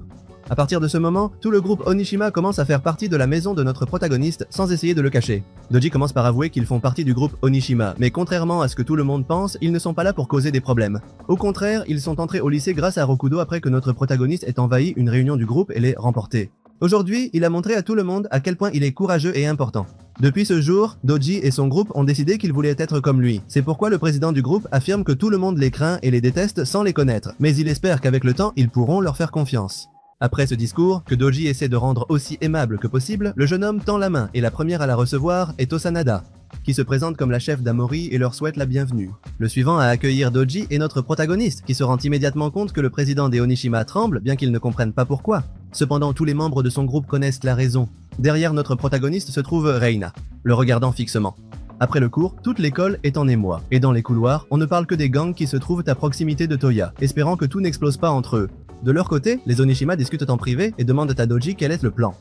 À partir de ce moment, tout le groupe Onishima commence à faire partie de la maison de notre protagoniste sans essayer de le cacher. Doji commence par avouer qu'ils font partie du groupe Onishima, mais contrairement à ce que tout le monde pense, ils ne sont pas là pour causer des problèmes. Au contraire, ils sont entrés au lycée grâce à Rokudo après que notre protagoniste ait envahi une réunion du groupe et l'ait remportée. Aujourd'hui, il a montré à tout le monde à quel point il est courageux et important. Depuis ce jour, Doji et son groupe ont décidé qu'ils voulaient être comme lui. C'est pourquoi le président du groupe affirme que tout le monde les craint et les déteste sans les connaître, mais il espère qu'avec le temps, ils pourront leur faire confiance. Après ce discours, que Doji essaie de rendre aussi aimable que possible, le jeune homme tend la main et la première à la recevoir est Osanada, qui se présente comme la chef d'Amori et leur souhaite la bienvenue. Le suivant à accueillir Doji est notre protagoniste, qui se rend immédiatement compte que le président des Onishima tremble, bien qu'il ne comprenne pas pourquoi. Cependant, tous les membres de son groupe connaissent la raison. Derrière notre protagoniste se trouve Reina, le regardant fixement. Après le cours, toute l'école est en émoi, et dans les couloirs, on ne parle que des gangs qui se trouvent à proximité de Toya, espérant que tout n'explose pas entre eux. De leur côté, les Onishima discutent en privé et demandent à Doji quel est le plan.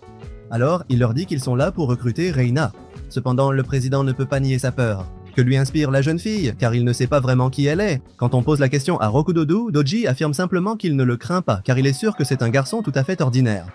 Alors, il leur dit qu'ils sont là pour recruter Reina. Cependant, le président ne peut pas nier sa peur. Que lui inspire la jeune fille, car il ne sait pas vraiment qui elle est. Quand on pose la question à Rokudo-do, Doji affirme simplement qu'il ne le craint pas, car il est sûr que c'est un garçon tout à fait ordinaire.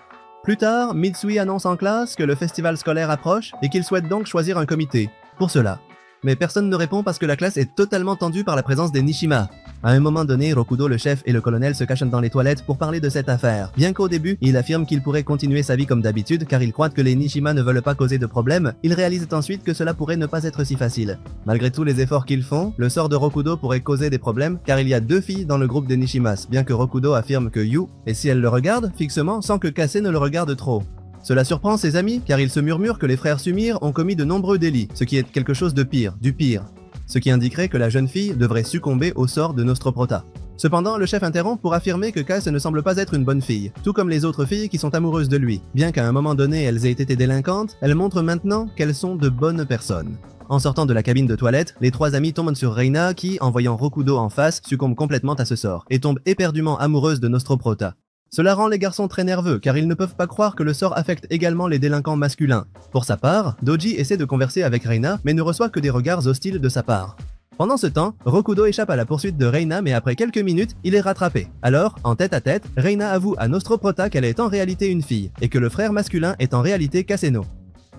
Plus tard, Mitsui annonce en classe que le festival scolaire approche et qu'il souhaite donc choisir un comité pour cela. Mais personne ne répond parce que la classe est totalement tendue par la présence des Nishima. À un moment donné, Rokudo, le chef et le colonel se cachent dans les toilettes pour parler de cette affaire. Bien qu'au début, il affirme qu'il pourrait continuer sa vie comme d'habitude car il croit que les Nishima ne veulent pas causer de problème, ils réalisent ensuite que cela pourrait ne pas être si facile. Malgré tous les efforts qu'ils font, le sort de Rokudo pourrait causer des problèmes car il y a 2 filles dans le groupe des Nishimas, bien que Rokudo affirme que Yu, et si elle le regarde fixement sans que Kase ne le regarde trop. Cela surprend ses amis car il se murmure que les frères Sumire ont commis de nombreux délits, ce qui est quelque chose de pire, du pire. Ce qui indiquerait que la jeune fille devrait succomber au sort de Nostroprota. Cependant, le chef interrompt pour affirmer que Kase ne semble pas être une bonne fille, tout comme les autres filles qui sont amoureuses de lui. Bien qu'à un moment donné elles aient été délinquantes, elles montrent maintenant qu'elles sont de bonnes personnes. En sortant de la cabine de toilette, les 3 amis tombent sur Reina qui, en voyant Rokudo en face, succombe complètement à ce sort, et tombe éperdument amoureuse de Nostroprota. Cela rend les garçons très nerveux car ils ne peuvent pas croire que le sort affecte également les délinquants masculins. Pour sa part, Doji essaie de converser avec Reina mais ne reçoit que des regards hostiles de sa part. Pendant ce temps, Rokudo échappe à la poursuite de Reina mais après quelques minutes, il est rattrapé. Alors, en tête-à-tête, Reina avoue à Nostroprota qu'elle est en réalité une fille et que le frère masculin est en réalité Kaseno.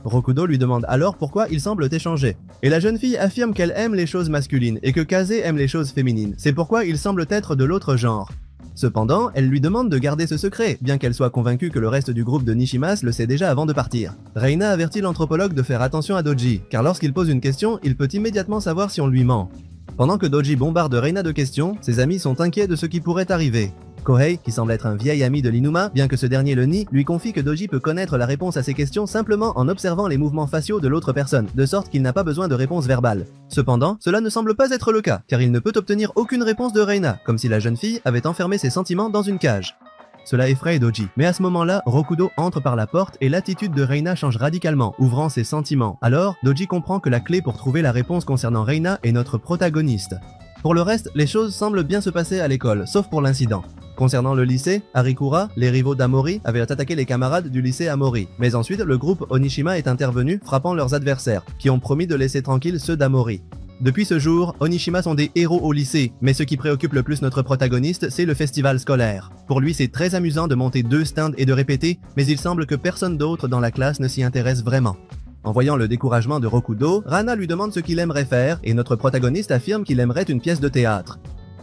Rokudo lui demande alors pourquoi ils semblent échanger. Et la jeune fille affirme qu'elle aime les choses masculines et que Kase aime les choses féminines. C'est pourquoi ils semblent être de l'autre genre. Cependant, elle lui demande de garder ce secret, bien qu'elle soit convaincue que le reste du groupe de Nishimas le sait déjà avant de partir. Reina avertit l'anthropologue de faire attention à Doji, car lorsqu'il pose une question, il peut immédiatement savoir si on lui ment. Pendant que Doji bombarde Reina de questions, ses amis sont inquiets de ce qui pourrait arriver. Kohei, qui semble être un vieil ami de l'Inuma, bien que ce dernier le nie, lui confie que Doji peut connaître la réponse à ses questions simplement en observant les mouvements faciaux de l'autre personne, de sorte qu'il n'a pas besoin de réponse verbale. Cependant, cela ne semble pas être le cas, car il ne peut obtenir aucune réponse de Reina, comme si la jeune fille avait enfermé ses sentiments dans une cage. Cela effraie Doji, mais à ce moment-là, Rokudo entre par la porte et l'attitude de Reina change radicalement, ouvrant ses sentiments. Alors, Doji comprend que la clé pour trouver la réponse concernant Reina est notre protagoniste. Pour le reste, les choses semblent bien se passer à l'école, sauf pour l'incident. Concernant le lycée, Harikura, les rivaux d'Amori, avaient attaqué les camarades du lycée Amori. Mais ensuite, le groupe Onishima est intervenu, frappant leurs adversaires, qui ont promis de laisser tranquilles ceux d'Amori. Depuis ce jour, Onishima sont des héros au lycée, mais ce qui préoccupe le plus notre protagoniste, c'est le festival scolaire. Pour lui, c'est très amusant de monter 2 stands et de répéter, mais il semble que personne d'autre dans la classe ne s'y intéresse vraiment. En voyant le découragement de Rokudo, Rana lui demande ce qu'il aimerait faire, et notre protagoniste affirme qu'il aimerait une pièce de théâtre.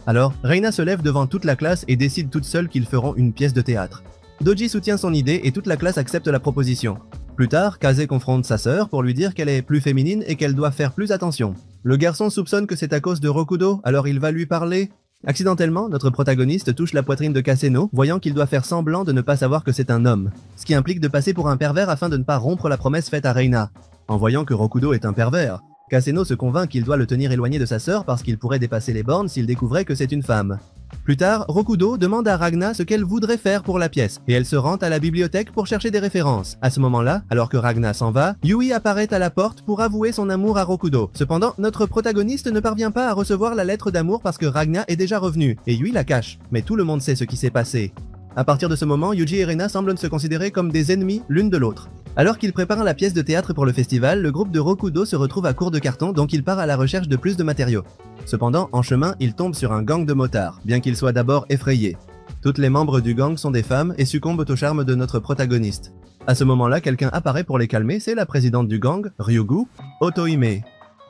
Alors, Reina se lève devant toute la classe et décide toute seule qu'ils feront une pièce de théâtre. Doji soutient son idée et toute la classe accepte la proposition. Plus tard, Kase confronte sa sœur pour lui dire qu'elle est plus féminine et qu'elle doit faire plus attention. Le garçon soupçonne que c'est à cause de Rokudo, alors il va lui parler. Accidentellement, notre protagoniste touche la poitrine de Kaseno, voyant qu'il doit faire semblant de ne pas savoir que c'est un homme, ce qui implique de passer pour un pervers afin de ne pas rompre la promesse faite à Reina. En voyant que Rokudo est un pervers, Kaseno se convainc qu'il doit le tenir éloigné de sa sœur parce qu'il pourrait dépasser les bornes s'il découvrait que c'est une femme. Plus tard, Rokudo demande à Ragna ce qu'elle voudrait faire pour la pièce, et elle se rend à la bibliothèque pour chercher des références. À ce moment-là, alors que Ragna s'en va, Yui apparaît à la porte pour avouer son amour à Rokudo. Cependant, notre protagoniste ne parvient pas à recevoir la lettre d'amour parce que Ragna est déjà revenue, et Yui la cache. Mais tout le monde sait ce qui s'est passé. À partir de ce moment, Yuji et Reina semblent se considérer comme des ennemis l'une de l'autre. Alors qu'ils préparent la pièce de théâtre pour le festival, le groupe de Rokudo se retrouve à court de carton, donc il part à la recherche de plus de matériaux. Cependant, en chemin, il tombe sur un gang de motards, bien qu'il soit d'abord effrayé. Toutes les membres du gang sont des femmes et succombent au charme de notre protagoniste. À ce moment-là, quelqu'un apparaît pour les calmer, c'est la présidente du gang, Ryugu, Otohime.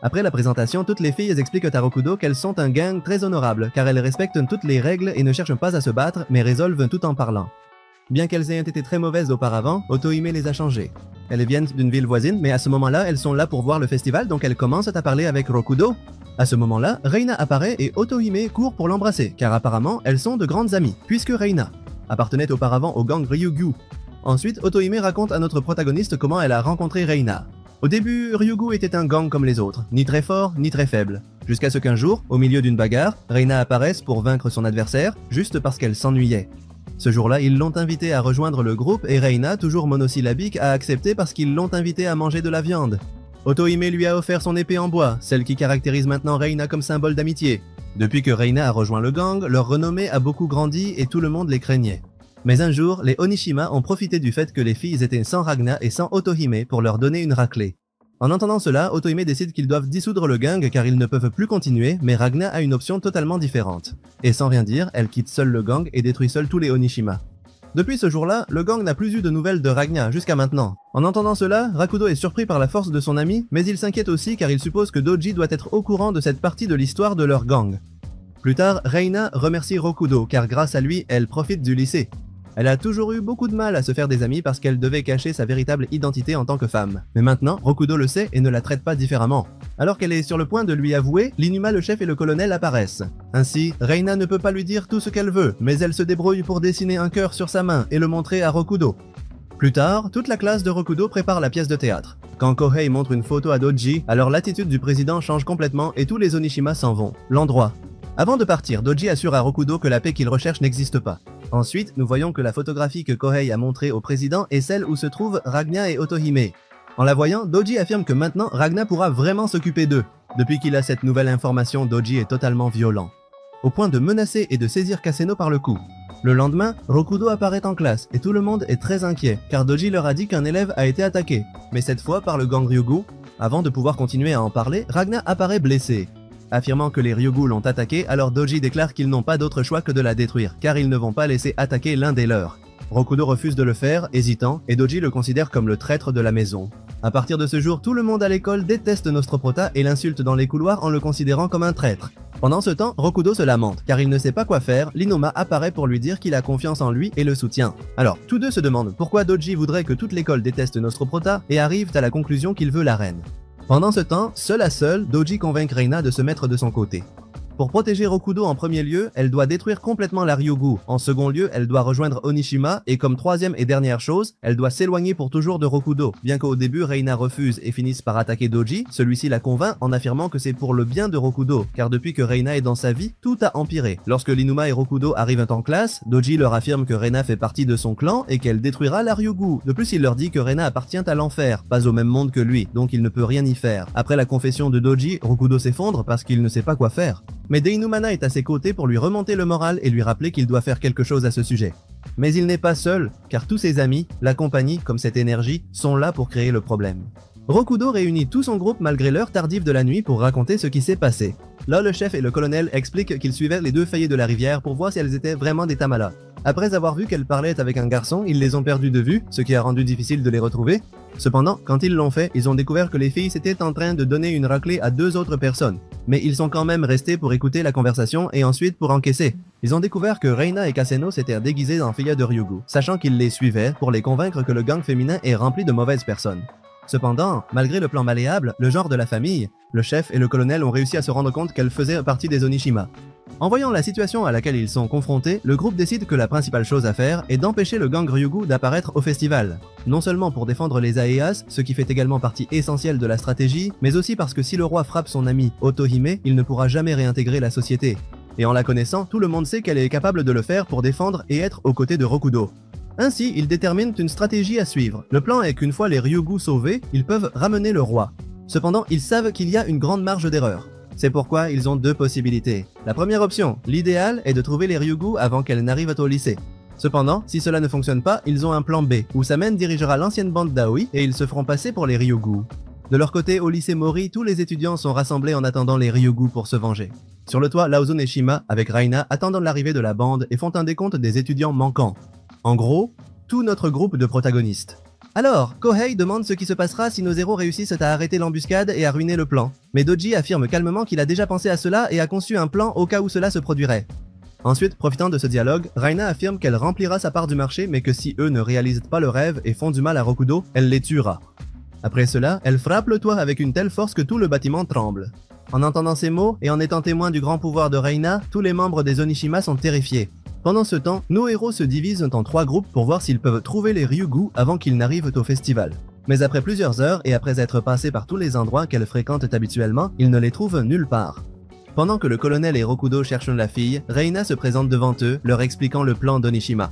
Après la présentation, toutes les filles expliquent à Rokudo qu'elles sont un gang très honorable, car elles respectent toutes les règles et ne cherchent pas à se battre, mais résolvent tout en parlant. Bien qu'elles aient été très mauvaises auparavant, Otohime les a changées. Elles viennent d'une ville voisine, mais à ce moment-là, elles sont là pour voir le festival, donc elles commencent à parler avec Rokudo. À ce moment-là, Reina apparaît et Otohime court pour l'embrasser, car apparemment, elles sont de grandes amies, puisque Reina appartenait auparavant au gang Ryugu. Ensuite, Otohime raconte à notre protagoniste comment elle a rencontré Reina. Au début, Ryugu était un gang comme les autres, ni très fort, ni très faible. Jusqu'à ce qu'un jour, au milieu d'une bagarre, Reina apparaisse pour vaincre son adversaire, juste parce qu'elle s'ennuyait. Ce jour-là, ils l'ont invitée à rejoindre le groupe et Reina, toujours monosyllabique, a accepté parce qu'ils l'ont invitée à manger de la viande. Otohime lui a offert son épée en bois, celle qui caractérise maintenant Reina comme symbole d'amitié. Depuis que Reina a rejoint le gang, leur renommée a beaucoup grandi et tout le monde les craignait. Mais un jour, les Onishima ont profité du fait que les filles étaient sans Ragna et sans Otohime pour leur donner une raclée. En entendant cela, Otohime décide qu'ils doivent dissoudre le gang car ils ne peuvent plus continuer, mais Ragna a une option totalement différente. Et sans rien dire, elle quitte seule le gang et détruit seule tous les Onishima. Depuis ce jour-là, le gang n'a plus eu de nouvelles de Ragna jusqu'à maintenant. En entendant cela, Rakudo est surpris par la force de son ami, mais il s'inquiète aussi car il suppose que Doji doit être au courant de cette partie de l'histoire de leur gang. Plus tard, Reina remercie Rokudo car grâce à lui, elle profite du lycée. Elle a toujours eu beaucoup de mal à se faire des amis parce qu'elle devait cacher sa véritable identité en tant que femme. Mais maintenant, Rokudo le sait et ne la traite pas différemment. Alors qu'elle est sur le point de lui avouer, l'Inuma, le chef et le colonel apparaissent. Ainsi, Reina ne peut pas lui dire tout ce qu'elle veut, mais elle se débrouille pour dessiner un cœur sur sa main et le montrer à Rokudo. Plus tard, toute la classe de Rokudo prépare la pièce de théâtre. Quand Kohei montre une photo à Doji, alors l'attitude du président change complètement et tous les Onishima s'en vont. L'endroit. Avant de partir, Doji assure à Rokudo que la paix qu'il recherche n'existe pas. Ensuite, nous voyons que la photographie que Kohei a montrée au président est celle où se trouvent Ragna et Otohime. En la voyant, Doji affirme que maintenant Ragna pourra vraiment s'occuper d'eux. Depuis qu'il a cette nouvelle information, Doji est totalement violent, au point de menacer et de saisir Kaseno par le cou. Le lendemain, Rokudo apparaît en classe et tout le monde est très inquiet car Doji leur a dit qu'un élève a été attaqué, mais cette fois par le gang Ryugu. Avant de pouvoir continuer à en parler, Ragna apparaît blessé. Affirmant que les Ryugu l'ont attaqué, alors Doji déclare qu'ils n'ont pas d'autre choix que de la détruire, car ils ne vont pas laisser attaquer l'un des leurs. Rokudo refuse de le faire, hésitant, et Doji le considère comme le traître de la maison. À partir de ce jour, tout le monde à l'école déteste Nostroprota et l'insulte dans les couloirs en le considérant comme un traître. Pendant ce temps, Rokudo se lamente, car il ne sait pas quoi faire, l'Inuma apparaît pour lui dire qu'il a confiance en lui et le soutient. Alors, tous deux se demandent pourquoi Doji voudrait que toute l'école déteste Nostroprota et arrivent à la conclusion qu'il veut la reine. Pendant ce temps, seul à seul, Doji convainc Reina de se mettre de son côté. Pour protéger Rokudo en premier lieu, elle doit détruire complètement la Ryugu. En second lieu, elle doit rejoindre Onishima et comme troisième et dernière chose, elle doit s'éloigner pour toujours de Rokudo. Bien qu'au début Reina refuse et finisse par attaquer Doji, celui-ci la convainc en affirmant que c'est pour le bien de Rokudo, car depuis que Reina est dans sa vie, tout a empiré. Lorsque l'Inuma et Rokudo arrivent en classe, Doji leur affirme que Reina fait partie de son clan et qu'elle détruira la Ryugu. De plus, il leur dit que Reina appartient à l'enfer, pas au même monde que lui, donc il ne peut rien y faire. Après la confession de Doji, Rokudo s'effondre parce qu'il ne sait pas quoi faire. Mais Deinumana est à ses côtés pour lui remonter le moral et lui rappeler qu'il doit faire quelque chose à ce sujet. Mais il n'est pas seul, car tous ses amis, la compagnie, comme cette énergie, sont là pour créer le problème. Rokudo réunit tout son groupe malgré l'heure tardive de la nuit pour raconter ce qui s'est passé. Là, le chef et le colonel expliquent qu'ils suivaient les deux faillées de la rivière pour voir si elles étaient vraiment des Tamala. Après avoir vu qu'elles parlaient avec un garçon, ils les ont perdues de vue, ce qui a rendu difficile de les retrouver. Cependant, quand ils l'ont fait, ils ont découvert que les filles étaient en train de donner une raclée à deux autres personnes. Mais ils sont quand même restés pour écouter la conversation et ensuite pour encaisser. Ils ont découvert que Reina et Kaseno s'étaient déguisés en filles de Ryugu, sachant qu'ils les suivaient pour les convaincre que le gang féminin est rempli de mauvaises personnes. Cependant, malgré le plan malléable, le genre de la famille, le chef et le colonel ont réussi à se rendre compte qu'elle faisait partie des Onishima. En voyant la situation à laquelle ils sont confrontés, le groupe décide que la principale chose à faire est d'empêcher le gang Ryugu d'apparaître au festival. Non seulement pour défendre les Aeas, ce qui fait également partie essentielle de la stratégie, mais aussi parce que si le roi frappe son ami Otohime, il ne pourra jamais réintégrer la société. Et en la connaissant, tout le monde sait qu'elle est capable de le faire pour défendre et être aux côtés de Rokudo. Ainsi, ils déterminent une stratégie à suivre. Le plan est qu'une fois les Ryugu sauvés, ils peuvent ramener le roi. Cependant, ils savent qu'il y a une grande marge d'erreur. C'est pourquoi ils ont deux possibilités. La première option, l'idéal, est de trouver les Ryugu avant qu'elles n'arrivent au lycée. Cependant, si cela ne fonctionne pas, ils ont un plan B, où Samen dirigera l'ancienne bande d'Aoi et ils se feront passer pour les Ryugu. De leur côté, au lycée Mori, tous les étudiants sont rassemblés en attendant les Ryugu pour se venger. Sur le toit, Laozun et Shima, avec Reina, attendent l'arrivée de la bande et font un décompte des étudiants manquants. En gros, tout notre groupe de protagonistes. Alors, Kohei demande ce qui se passera si nos héros réussissent à arrêter l'embuscade et à ruiner le plan. Mais Doji affirme calmement qu'il a déjà pensé à cela et a conçu un plan au cas où cela se produirait. Ensuite, profitant de ce dialogue, Reina affirme qu'elle remplira sa part du marché mais que si eux ne réalisent pas le rêve et font du mal à Rokudo, elle les tuera. Après cela, elle frappe le toit avec une telle force que tout le bâtiment tremble. En entendant ces mots et en étant témoin du grand pouvoir de Reina, tous les membres des Onishima sont terrifiés. Pendant ce temps, nos héros se divisent en 3 groupes pour voir s'ils peuvent trouver les Ryugu avant qu'ils n'arrivent au festival. Mais après plusieurs heures et après être passés par tous les endroits qu'elles fréquentent habituellement, ils ne les trouvent nulle part. Pendant que le colonel et Rokudo cherchent la fille, Reina se présente devant eux, leur expliquant le plan d'Onishima.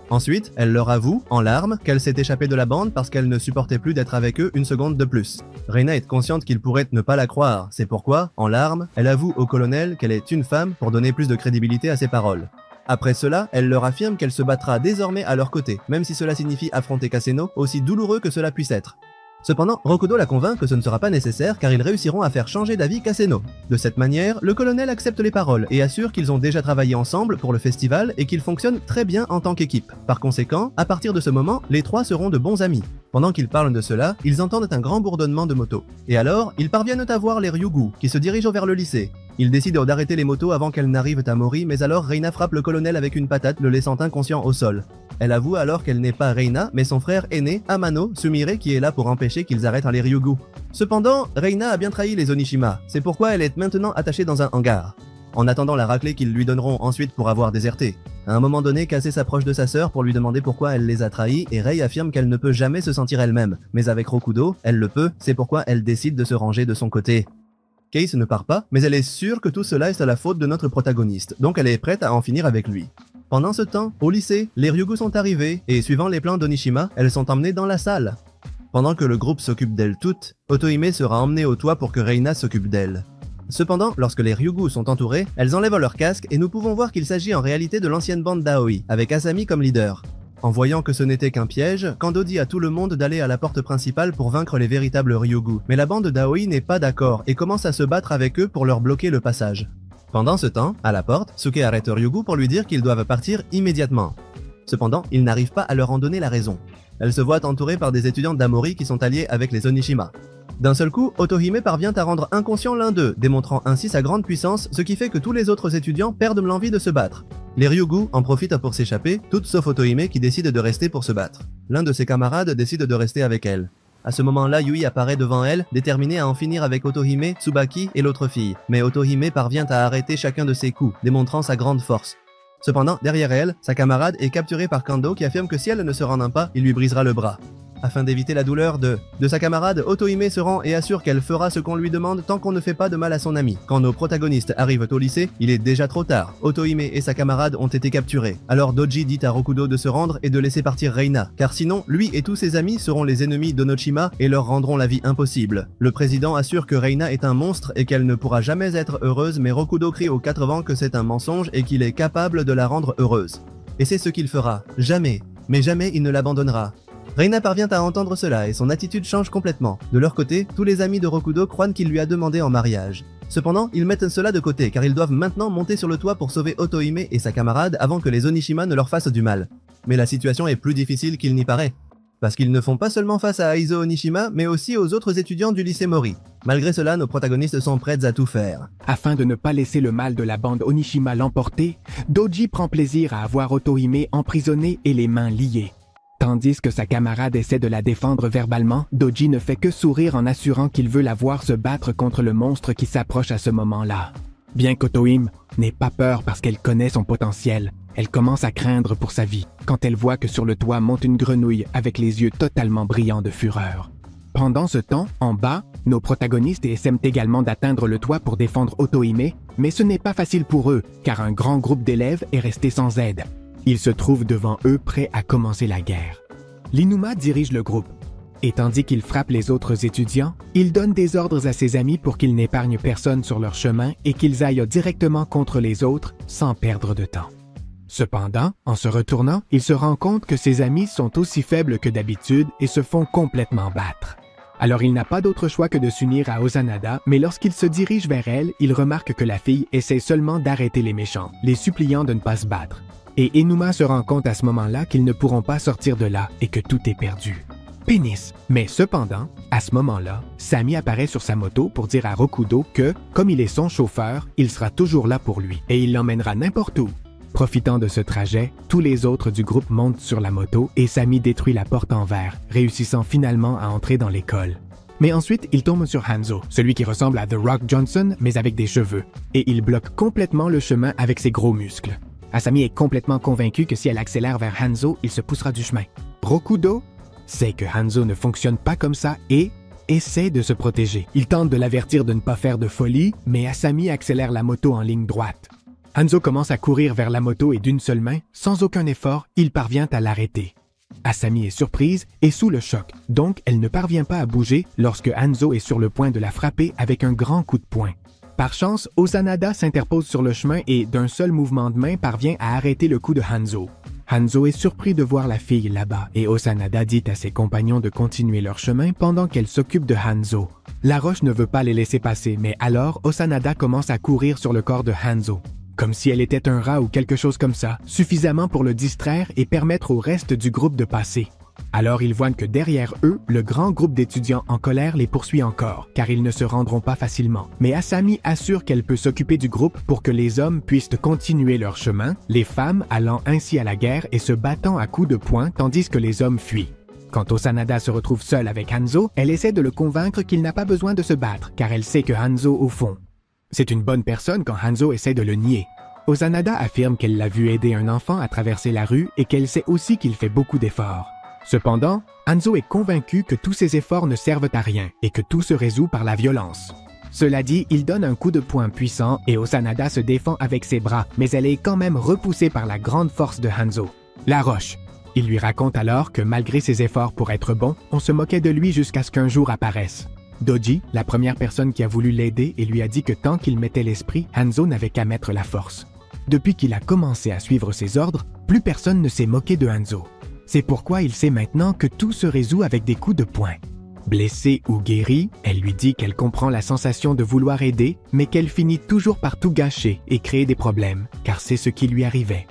Ensuite, elle leur avoue, en larmes, qu'elle s'est échappée de la bande parce qu'elle ne supportait plus d'être avec eux une seconde de plus. Reina est consciente qu'il pourrait ne pas la croire, c'est pourquoi, en larmes, elle avoue au colonel qu'elle est une femme pour donner plus de crédibilité à ses paroles. Après cela, elle leur affirme qu'elle se battra désormais à leur côté, même si cela signifie affronter Caseno, aussi douloureux que cela puisse être. Cependant, Rokudo la convainc que ce ne sera pas nécessaire car ils réussiront à faire changer d'avis Caseno. De cette manière, le colonel accepte les paroles et assure qu'ils ont déjà travaillé ensemble pour le festival et qu'ils fonctionnent très bien en tant qu'équipe. Par conséquent, à partir de ce moment, les trois seront de bons amis. Pendant qu'ils parlent de cela, ils entendent un grand bourdonnement de motos. Et alors, ils parviennent à voir les Ryugu, qui se dirigent vers le lycée. Ils décident d'arrêter les motos avant qu'elles n'arrivent à Mori, mais alors Reina frappe le colonel avec une patate, le laissant inconscient au sol. Elle avoue alors qu'elle n'est pas Reina, mais son frère aîné, Amano Sumire, qui est là pour empêcher qu'ils arrêtent les Ryugu. Cependant, Reina a bien trahi les Onishima, c'est pourquoi elle est maintenant attachée dans un hangar. En attendant la raclée qu'ils lui donneront ensuite pour avoir déserté. À un moment donné, Kase s'approche de sa sœur pour lui demander pourquoi elle les a trahis et Rei affirme qu'elle ne peut jamais se sentir elle-même. Mais avec Rokudo, elle le peut, c'est pourquoi elle décide de se ranger de son côté. Case ne part pas, mais elle est sûre que tout cela est à la faute de notre protagoniste, donc elle est prête à en finir avec lui. Pendant ce temps, au lycée, les Ryugu sont arrivés et suivant les plans d'Onishima, elles sont emmenées dans la salle. Pendant que le groupe s'occupe d'elles toutes, Otohime sera emmenée au toit pour que Reina s'occupe d'elle. Cependant, lorsque les Ryugu sont entourés, elles enlèvent leur casque et nous pouvons voir qu'il s'agit en réalité de l'ancienne bande d'Aoi, avec Asami comme leader. En voyant que ce n'était qu'un piège, Kando dit à tout le monde d'aller à la porte principale pour vaincre les véritables Ryugu, mais la bande d'Aoi n'est pas d'accord et commence à se battre avec eux pour leur bloquer le passage. Pendant ce temps, à la porte, Suke arrête Ryugu pour lui dire qu'ils doivent partir immédiatement. Cependant, il n'arrive pas à leur en donner la raison. Elle se voit entourée par des étudiants d'Amori qui sont alliés avec les Onishima. D'un seul coup, Otohime parvient à rendre inconscient l'un d'eux, démontrant ainsi sa grande puissance, ce qui fait que tous les autres étudiants perdent l'envie de se battre. Les Ryugu en profitent pour s'échapper, toutes sauf Otohime qui décide de rester pour se battre. L'un de ses camarades décide de rester avec elle. À ce moment-là, Yui apparaît devant elle, déterminée à en finir avec Otohime, Tsubaki et l'autre fille. Mais Otohime parvient à arrêter chacun de ses coups, démontrant sa grande force. Cependant, derrière elle, sa camarade est capturée par Kando qui affirme que si elle ne se rend pas, il lui brisera le bras. Afin d'éviter la douleur de sa camarade, Otohime se rend et assure qu'elle fera ce qu'on lui demande tant qu'on ne fait pas de mal à son ami. Quand nos protagonistes arrivent au lycée, il est déjà trop tard. Otohime et sa camarade ont été capturés. Alors Doji dit à Rokudo de se rendre et de laisser partir Reina, car sinon, lui et tous ses amis seront les ennemis d'Onoshima et leur rendront la vie impossible. Le président assure que Reina est un monstre et qu'elle ne pourra jamais être heureuse, mais Rokudo crie aux quatre vents que c'est un mensonge et qu'il est capable de la rendre heureuse. Et c'est ce qu'il fera. Jamais. Mais jamais il ne l'abandonnera. Reina parvient à entendre cela et son attitude change complètement. De leur côté, tous les amis de Rokudo croient qu'il lui a demandé en mariage. Cependant, ils mettent cela de côté car ils doivent maintenant monter sur le toit pour sauver Otohime et sa camarade avant que les Onishima ne leur fassent du mal. Mais la situation est plus difficile qu'il n'y paraît. Parce qu'ils ne font pas seulement face à Aizo Onishima, mais aussi aux autres étudiants du lycée Mori. Malgré cela, nos protagonistes sont prêts à tout faire. Afin de ne pas laisser le mal de la bande Onishima l'emporter, Doji prend plaisir à avoir Otohime emprisonnée et les mains liées. Tandis que sa camarade essaie de la défendre verbalement, Doji ne fait que sourire en assurant qu'il veut la voir se battre contre le monstre qui s'approche à ce moment-là. Bien qu'Otohime n'ait pas peur parce qu'elle connaît son potentiel, elle commence à craindre pour sa vie quand elle voit que sur le toit monte une grenouille avec les yeux totalement brillants de fureur. Pendant ce temps, en bas, nos protagonistes essaient également d'atteindre le toit pour défendre Otohime, mais ce n'est pas facile pour eux car un grand groupe d'élèves est resté sans aide. Ils se trouvent devant eux prêts à commencer la guerre. L'Inuma dirige le groupe, et tandis qu'il frappe les autres étudiants, il donne des ordres à ses amis pour qu'ils n'épargnent personne sur leur chemin et qu'ils aillent directement contre les autres sans perdre de temps. Cependant, en se retournant, il se rend compte que ses amis sont aussi faibles que d'habitude et se font complètement battre. Alors il n'a pas d'autre choix que de s'unir à Ozanada, mais lorsqu'il se dirige vers elle, il remarque que la fille essaie seulement d'arrêter les méchants, les suppliant de ne pas se battre. Et Enuma se rend compte à ce moment-là qu'ils ne pourront pas sortir de là et que tout est perdu. Pénis! Mais cependant, à ce moment-là, Sami apparaît sur sa moto pour dire à Rokudo que, comme il est son chauffeur, il sera toujours là pour lui et il l'emmènera n'importe où. Profitant de ce trajet, tous les autres du groupe montent sur la moto et Sami détruit la porte en verre, réussissant finalement à entrer dans l'école. Mais ensuite, il tombe sur Hanzo, celui qui ressemble à The Rock Johnson mais avec des cheveux, et il bloque complètement le chemin avec ses gros muscles. Asami est complètement convaincue que si elle accélère vers Hanzo, il se poussera du chemin. Rokudo sait que Hanzo ne fonctionne pas comme ça et essaie de se protéger. Il tente de l'avertir de ne pas faire de folie, mais Asami accélère la moto en ligne droite. Hanzo commence à courir vers la moto et d'une seule main, sans aucun effort, il parvient à l'arrêter. Asami est surprise et sous le choc, donc elle ne parvient pas à bouger lorsque Hanzo est sur le point de la frapper avec un grand coup de poing. Par chance, Osanada s'interpose sur le chemin et, d'un seul mouvement de main, parvient à arrêter le coup de Hanzo. Hanzo est surpris de voir la fille là-bas et Osanada dit à ses compagnons de continuer leur chemin pendant qu'elle s'occupe de Hanzo. La roche ne veut pas les laisser passer, mais alors Osanada commence à courir sur le corps de Hanzo, comme si elle était un rat ou quelque chose comme ça, suffisamment pour le distraire et permettre au reste du groupe de passer. Alors ils voient que derrière eux, le grand groupe d'étudiants en colère les poursuit encore, car ils ne se rendront pas facilement. Mais Asami assure qu'elle peut s'occuper du groupe pour que les hommes puissent continuer leur chemin, les femmes allant ainsi à la guerre et se battant à coups de poing tandis que les hommes fuient. Quand Osanada se retrouve seule avec Hanzo, elle essaie de le convaincre qu'il n'a pas besoin de se battre, car elle sait que Hanzo, au fond, c'est une bonne personne quand Hanzo essaie de le nier. Osanada affirme qu'elle l'a vu aider un enfant à traverser la rue et qu'elle sait aussi qu'il fait beaucoup d'efforts. Cependant, Hanzo est convaincu que tous ses efforts ne servent à rien et que tout se résout par la violence. Cela dit, il donne un coup de poing puissant et Osanada se défend avec ses bras, mais elle est quand même repoussée par la grande force de Hanzo, la roche. Il lui raconte alors que malgré ses efforts pour être bon, on se moquait de lui jusqu'à ce qu'un jour apparaisse. Doji, la première personne qui a voulu l'aider, et lui a dit que tant qu'il mettait l'esprit, Hanzo n'avait qu'à mettre la force. Depuis qu'il a commencé à suivre ses ordres, plus personne ne s'est moqué de Hanzo. C'est pourquoi il sait maintenant que tout se résout avec des coups de poing. Blessée ou guérie, elle lui dit qu'elle comprend la sensation de vouloir aider, mais qu'elle finit toujours par tout gâcher et créer des problèmes, car c'est ce qui lui arrivait.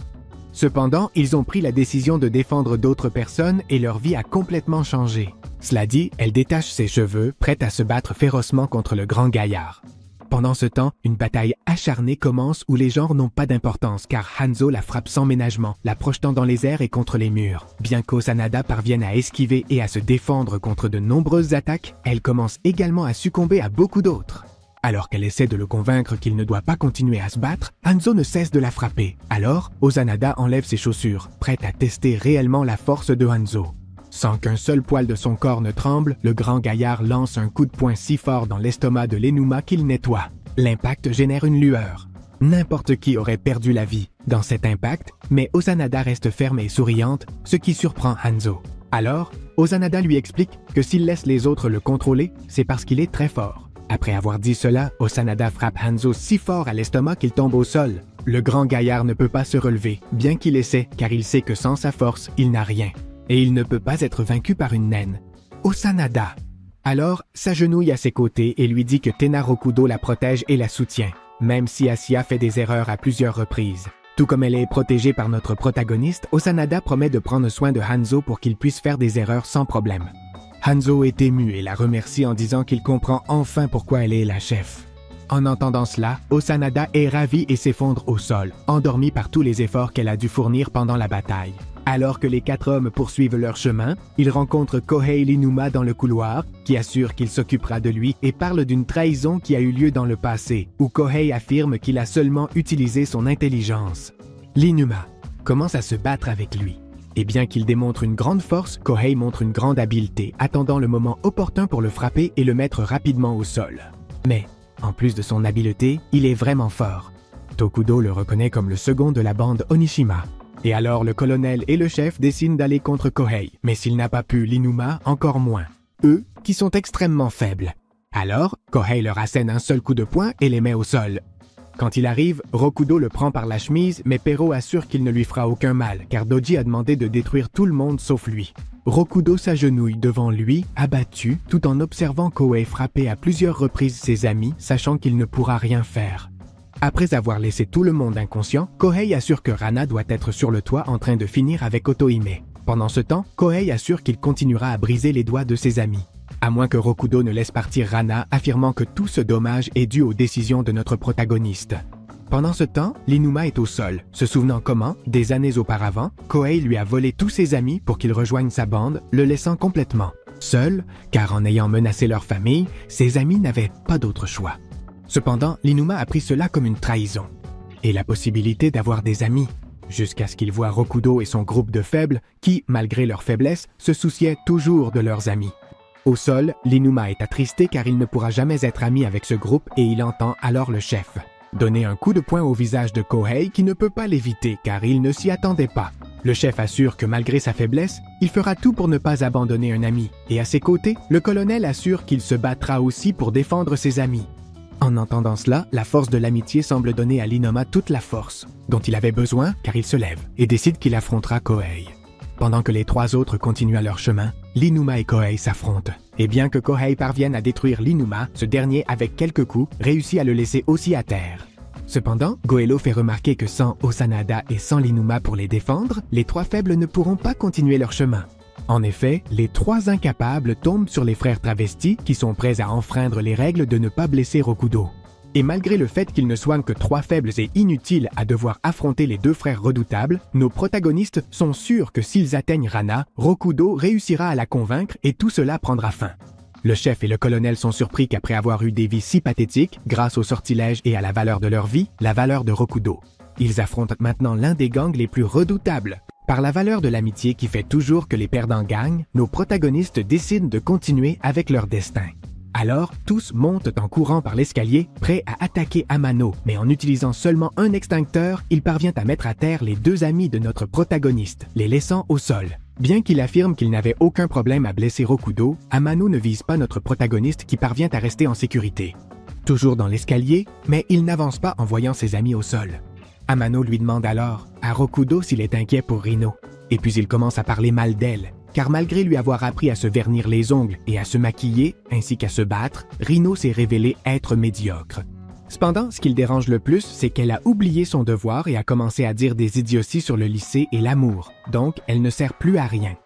Cependant, ils ont pris la décision de défendre d'autres personnes et leur vie a complètement changé. Cela dit, elle détache ses cheveux, prête à se battre férocement contre le grand gaillard. Pendant ce temps, une bataille acharnée commence où les genres n'ont pas d'importance car Hanzo la frappe sans ménagement, la projetant dans les airs et contre les murs. Bien qu'Osanada parvienne à esquiver et à se défendre contre de nombreuses attaques, elle commence également à succomber à beaucoup d'autres. Alors qu'elle essaie de le convaincre qu'il ne doit pas continuer à se battre, Hanzo ne cesse de la frapper. Alors, Osanada enlève ses chaussures, prête à tester réellement la force de Hanzo. Sans qu'un seul poil de son corps ne tremble, le grand gaillard lance un coup de poing si fort dans l'estomac de l'Enuma qu'il nettoie. L'impact génère une lueur. N'importe qui aurait perdu la vie dans cet impact, mais Osanada reste ferme et souriante, ce qui surprend Hanzo. Alors, Osanada lui explique que s'il laisse les autres le contrôler, c'est parce qu'il est très fort. Après avoir dit cela, Osanada frappe Hanzo si fort à l'estomac qu'il tombe au sol. Le grand gaillard ne peut pas se relever, bien qu'il essaie, car il sait que sans sa force, il n'a rien. Et il ne peut pas être vaincu par une naine. Osanada. Alors, s'agenouille à ses côtés et lui dit que Tena Rokudo la protège et la soutient, même si Asia fait des erreurs à plusieurs reprises. Tout comme elle est protégée par notre protagoniste, Osanada promet de prendre soin de Hanzo pour qu'il puisse faire des erreurs sans problème. Hanzo est ému et la remercie en disant qu'il comprend enfin pourquoi elle est la chef. En entendant cela, Osanada est ravie et s'effondre au sol, endormie par tous les efforts qu'elle a dû fournir pendant la bataille. Alors que les 4 hommes poursuivent leur chemin, ils rencontrent Kohei l'Enuma dans le couloir, qui assure qu'il s'occupera de lui et parle d'une trahison qui a eu lieu dans le passé, où Kohei affirme qu'il a seulement utilisé son intelligence. L'Enuma commence à se battre avec lui. Et bien qu'il démontre une grande force, Kohei montre une grande habileté, attendant le moment opportun pour le frapper et le mettre rapidement au sol. Mais, en plus de son habileté, il est vraiment fort. Tokudo le reconnaît comme le second de la bande Onishima. Et alors le colonel et le chef décident d'aller contre Kohei, mais s'il n'a pas pu, l'Enuma encore moins. Eux, qui sont extrêmement faibles. Alors, Kohei leur assène un seul coup de poing et les met au sol. Quand il arrive, Rokudo le prend par la chemise, mais Pero assure qu'il ne lui fera aucun mal, car Doji a demandé de détruire tout le monde sauf lui. Rokudo s'agenouille devant lui, abattu, tout en observant Kohei frapper à plusieurs reprises ses amis, sachant qu'il ne pourra rien faire. Après avoir laissé tout le monde inconscient, Kohei assure que Rana doit être sur le toit en train de finir avec Otohime. Pendant ce temps, Kohei assure qu'il continuera à briser les doigts de ses amis. À moins que Rokudo ne laisse partir Rana, affirmant que tout ce dommage est dû aux décisions de notre protagoniste. Pendant ce temps, l'Enuma est au sol, se souvenant comment, des années auparavant, Kohei lui a volé tous ses amis pour qu'il rejoigne sa bande, le laissant complètement seul, car en ayant menacé leur famille, ses amis n'avaient pas d'autre choix. Cependant, l'Enuma a pris cela comme une trahison, et la possibilité d'avoir des amis, jusqu'à ce qu'il voit Rokudo et son groupe de faibles qui, malgré leur faiblesse, se souciaient toujours de leurs amis. Au sol, l'Enuma est attristé car il ne pourra jamais être ami avec ce groupe et il entend alors le chef. donner un coup de poing au visage de Kohei qui ne peut pas l'éviter car il ne s'y attendait pas. Le chef assure que malgré sa faiblesse, il fera tout pour ne pas abandonner un ami. Et à ses côtés, le colonel assure qu'il se battra aussi pour défendre ses amis. En entendant cela, la force de l'amitié semble donner à l'Inoma toute la force dont il avait besoin car il se lève et décide qu'il affrontera Kohei. Pendant que les trois autres continuent à leur chemin, l'Inuma et Kohei s'affrontent. Et bien que Kohei parvienne à détruire l'Inuma, ce dernier, avec quelques coups, réussit à le laisser aussi à terre. Cependant, Goëlo fait remarquer que sans Osanada et sans l'Inuma pour les défendre, les trois faibles ne pourront pas continuer leur chemin. En effet, les trois incapables tombent sur les frères travestis qui sont prêts à enfreindre les règles de ne pas blesser Rokudo. Et malgré le fait qu'ils ne soient que trois faibles et inutiles à devoir affronter les deux frères redoutables, nos protagonistes sont sûrs que s'ils atteignent Rana, Rokudo réussira à la convaincre et tout cela prendra fin. Le chef et le colonel sont surpris qu'après avoir eu des vies si pathétiques, grâce au sortilège et à la valeur de leur vie, la valeur de Rokudo. Ils affrontent maintenant l'un des gangs les plus redoutables. Par la valeur de l'amitié qui fait toujours que les perdants gagnent, nos protagonistes décident de continuer avec leur destin. Alors, tous montent en courant par l'escalier, prêts à attaquer Amano, mais en utilisant seulement un extincteur, il parvient à mettre à terre les deux amis de notre protagoniste, les laissant au sol. Bien qu'il affirme qu'il n'avait aucun problème à blesser Rokudo, Amano ne vise pas notre protagoniste qui parvient à rester en sécurité. Toujours dans l'escalier, mais il n'avance pas en voyant ses amis au sol. Amano lui demande alors à Rokudo s'il est inquiet pour Rino, et puis il commence à parler mal d'elle. Car malgré lui avoir appris à se vernir les ongles et à se maquiller, ainsi qu'à se battre, Rino s'est révélé être médiocre. Cependant, ce qui le dérange le plus, c'est qu'elle a oublié son devoir et a commencé à dire des idioties sur le lycée et l'amour, donc elle ne sert plus à rien.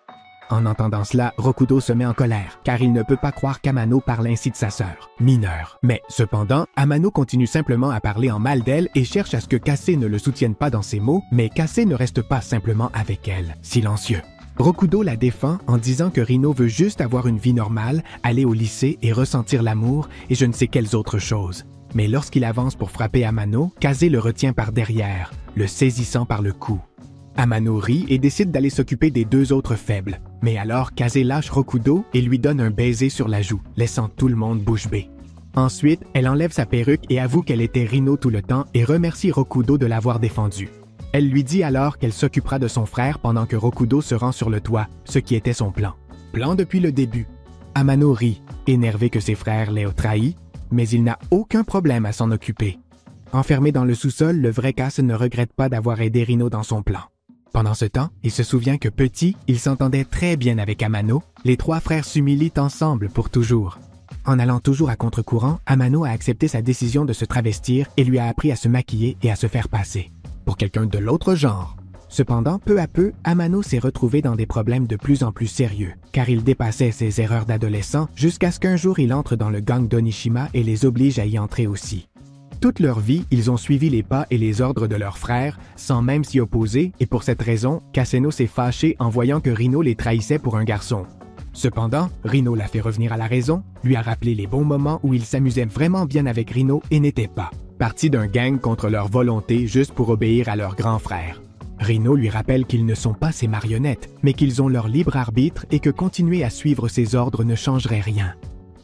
En entendant cela, Rokudo se met en colère, car il ne peut pas croire qu'Amano parle ainsi de sa sœur, mineure. Mais cependant, Amano continue simplement à parler en mal d'elle et cherche à ce que Kase ne le soutienne pas dans ses mots, mais Kase ne reste pas simplement avec elle, silencieux. Rokudo la défend en disant que Rino veut juste avoir une vie normale, aller au lycée et ressentir l'amour et je ne sais quelles autres choses. Mais lorsqu'il avance pour frapper Amano, Kase le retient par derrière, le saisissant par le cou. Amano rit et décide d'aller s'occuper des deux autres faibles. Mais alors Kase lâche Rokudo et lui donne un baiser sur la joue, laissant tout le monde bouche bée. Ensuite, elle enlève sa perruque et avoue qu'elle était Rino tout le temps et remercie Rokudo de l'avoir défendu. Elle lui dit alors qu'elle s'occupera de son frère pendant que Rokudo se rend sur le toit, ce qui était son plan. Plan depuis le début. Amano rit, énervé que ses frères l'aient trahi, mais il n'a aucun problème à s'en occuper. Enfermé dans le sous-sol, le vrai Kase ne regrette pas d'avoir aidé Rino dans son plan. Pendant ce temps, il se souvient que petit, il s'entendait très bien avec Amano, les trois frères s'humilient ensemble pour toujours. En allant toujours à contre-courant, Amano a accepté sa décision de se travestir et lui a appris à se maquiller et à se faire passer pour quelqu'un de l'autre genre. Cependant, peu à peu, Amano s'est retrouvé dans des problèmes de plus en plus sérieux, car il dépassait ses erreurs d'adolescent jusqu'à ce qu'un jour il entre dans le gang d'Onishima et les oblige à y entrer aussi. Toute leur vie, ils ont suivi les pas et les ordres de leurs frères, sans même s'y opposer, et pour cette raison, Kaseno s'est fâché en voyant que Rino les trahissait pour un garçon. Cependant, Rino l'a fait revenir à la raison, lui a rappelé les bons moments où il s'amusait vraiment bien avec Rino et n'était pas parti d'un gang contre leur volonté juste pour obéir à leur grand frère. Rino lui rappelle qu'ils ne sont pas ses marionnettes, mais qu'ils ont leur libre arbitre et que continuer à suivre ses ordres ne changerait rien.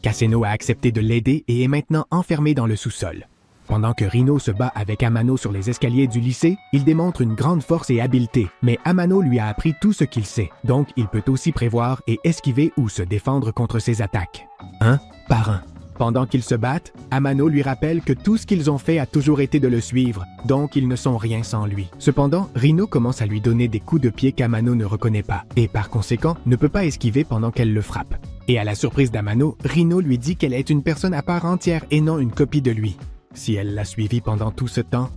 Kaseno a accepté de l'aider et est maintenant enfermé dans le sous-sol. Pendant que Rino se bat avec Amano sur les escaliers du lycée, il démontre une grande force et habileté, mais Amano lui a appris tout ce qu'il sait, donc il peut aussi prévoir et esquiver ou se défendre contre ses attaques. Un par un. Pendant qu'ils se battent, Amano lui rappelle que tout ce qu'ils ont fait a toujours été de le suivre, donc ils ne sont rien sans lui. Cependant, Rino commence à lui donner des coups de pied qu'Amano ne reconnaît pas, et par conséquent ne peut pas esquiver pendant qu'elle le frappe. Et à la surprise d'Amano, Rino lui dit qu'elle est une personne à part entière et non une copie de lui. Si elle l'a suivi pendant tout ce temps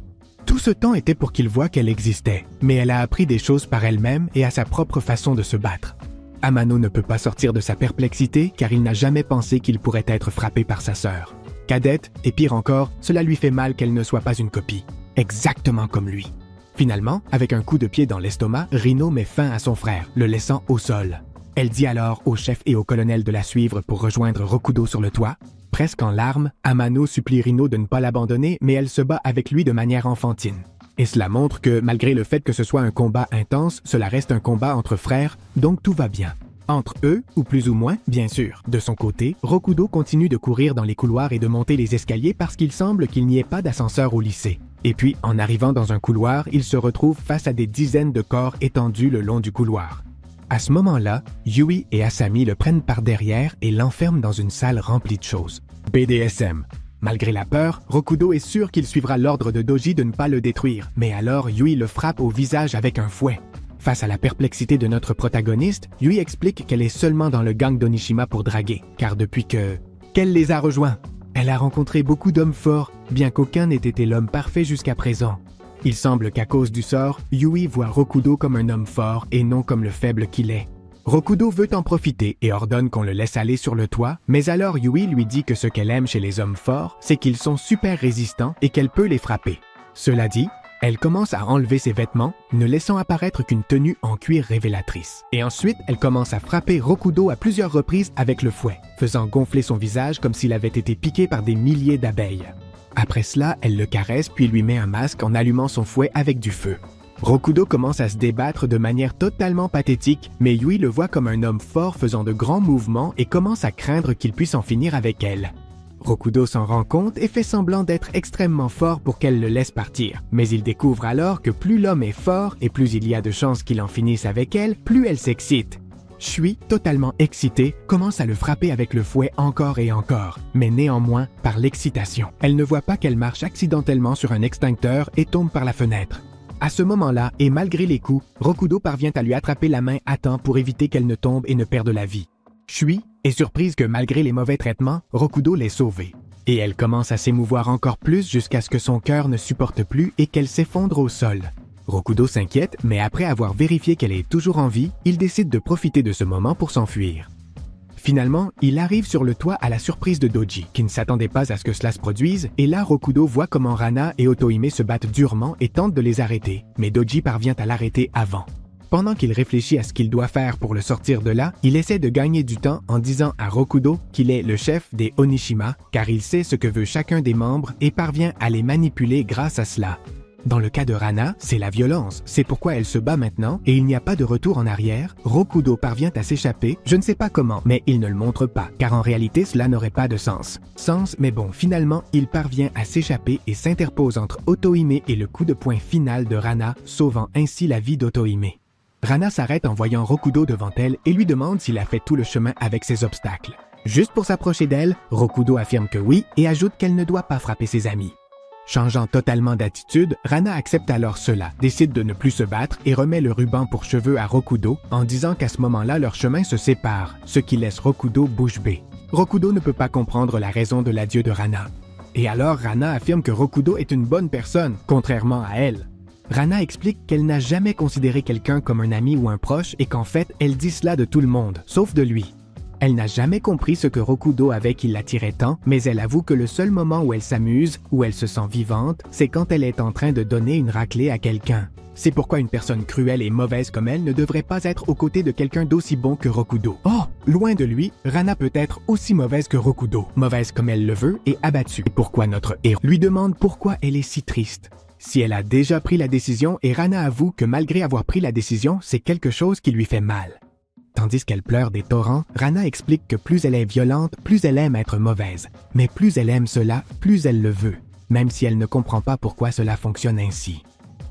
était pour qu'il voie qu'elle existait, mais elle a appris des choses par elle-même et à sa propre façon de se battre. Amano ne peut pas sortir de sa perplexité car il n'a jamais pensé qu'il pourrait être frappé par sa sœur. Cadette, et pire encore, cela lui fait mal qu'elle ne soit pas une copie. Exactement comme lui. Finalement, avec un coup de pied dans l'estomac, Rino met fin à son frère, le laissant au sol. Elle dit alors au chef et au colonel de la suivre pour rejoindre Rokudo sur le toit. Presque en larmes, Amano supplie Rino de ne pas l'abandonner, mais elle se bat avec lui de manière enfantine. Et cela montre que, malgré le fait que ce soit un combat intense, cela reste un combat entre frères, donc tout va bien. Entre eux, ou plus ou moins, bien sûr. De son côté, Rokudo continue de courir dans les couloirs et de monter les escaliers parce qu'il semble qu'il n'y ait pas d'ascenseur au lycée. Et puis, en arrivant dans un couloir, il se retrouve face à des dizaines de corps étendus le long du couloir. À ce moment-là, Yui et Asami le prennent par derrière et l'enferment dans une salle remplie de choses. BDSM. Malgré la peur, Rokudo est sûr qu'il suivra l'ordre de Doji de ne pas le détruire, mais alors Yui le frappe au visage avec un fouet. Face à la perplexité de notre protagoniste, Yui explique qu'elle est seulement dans le gang d'Onishima pour draguer, car depuis qu'elle les a rejoints, elle a rencontré beaucoup d'hommes forts, bien qu'aucun n'ait été l'homme parfait jusqu'à présent. Il semble qu'à cause du sort, Yui voit Rokudo comme un homme fort et non comme le faible qu'il est. Rokudo veut en profiter et ordonne qu'on le laisse aller sur le toit, mais alors Yui lui dit que ce qu'elle aime chez les hommes forts, c'est qu'ils sont super résistants et qu'elle peut les frapper. Cela dit, elle commence à enlever ses vêtements, ne laissant apparaître qu'une tenue en cuir révélatrice. Et ensuite, elle commence à frapper Rokudo à plusieurs reprises avec le fouet, faisant gonfler son visage comme s'il avait été piqué par des milliers d'abeilles. Après cela, elle le caresse puis lui met un masque en allumant son fouet avec du feu. Rokudo commence à se débattre de manière totalement pathétique, mais Yui le voit comme un homme fort faisant de grands mouvements et commence à craindre qu'il puisse en finir avec elle. Rokudo s'en rend compte et fait semblant d'être extrêmement fort pour qu'elle le laisse partir. Mais il découvre alors que plus l'homme est fort et plus il y a de chances qu'il en finisse avec elle, plus elle s'excite. Shui, totalement excitée, commence à le frapper avec le fouet encore et encore, mais néanmoins par l'excitation. Elle ne voit pas qu'elle marche accidentellement sur un extincteur et tombe par la fenêtre. À ce moment-là, et malgré les coups, Rokudo parvient à lui attraper la main à temps pour éviter qu'elle ne tombe et ne perde la vie. Shui est surprise que malgré les mauvais traitements, Rokudo l'ait sauvée. Et elle commence à s'émouvoir encore plus jusqu'à ce que son cœur ne supporte plus et qu'elle s'effondre au sol. Rokudo s'inquiète, mais après avoir vérifié qu'elle est toujours en vie, il décide de profiter de ce moment pour s'enfuir. Finalement, il arrive sur le toit à la surprise de Doji, qui ne s'attendait pas à ce que cela se produise, et là Rokudo voit comment Rana et Otohime se battent durement et tentent de les arrêter, mais Doji parvient à l'arrêter avant. Pendant qu'il réfléchit à ce qu'il doit faire pour le sortir de là, il essaie de gagner du temps en disant à Rokudo qu'il est le chef des Onishima, car il sait ce que veut chacun des membres et parvient à les manipuler grâce à cela. Dans le cas de Rana, c'est la violence, c'est pourquoi elle se bat maintenant et il n'y a pas de retour en arrière. Rokudo parvient à s'échapper, je ne sais pas comment, mais il ne le montre pas, car en réalité cela n'aurait pas de sens. Mais bon, finalement, il parvient à s'échapper et s'interpose entre Otohime et le coup de poing final de Rana, sauvant ainsi la vie d'Otohime. Rana s'arrête en voyant Rokudo devant elle et lui demande s'il a fait tout le chemin avec ses obstacles. Juste pour s'approcher d'elle, Rokudo affirme que oui et ajoute qu'elle ne doit pas frapper ses amis. Changeant totalement d'attitude, Rana accepte alors cela, décide de ne plus se battre et remet le ruban pour cheveux à Rokudo en disant qu'à ce moment-là, leurs chemins se séparent, ce qui laisse Rokudo bouche bée. Rokudo ne peut pas comprendre la raison de l'adieu de Rana. Et alors Rana affirme que Rokudo est une bonne personne, contrairement à elle. Rana explique qu'elle n'a jamais considéré quelqu'un comme un ami ou un proche et qu'en fait, elle dit cela de tout le monde, sauf de lui. Elle n'a jamais compris ce que Rokudo avait qui l'attirait tant, mais elle avoue que le seul moment où elle s'amuse, où elle se sent vivante, c'est quand elle est en train de donner une raclée à quelqu'un. C'est pourquoi une personne cruelle et mauvaise comme elle ne devrait pas être aux côtés de quelqu'un d'aussi bon que Rokudo. Oh, loin de lui, Rana peut être aussi mauvaise que Rokudo, mauvaise comme elle le veut et abattue. Et pourquoi notre héros lui demande pourquoi elle est si triste. Si elle a déjà pris la décision et Rana avoue que malgré avoir pris la décision, c'est quelque chose qui lui fait mal. Tandis qu'elle pleure des torrents, Rana explique que plus elle est violente, plus elle aime être mauvaise. Mais plus elle aime cela, plus elle le veut, même si elle ne comprend pas pourquoi cela fonctionne ainsi.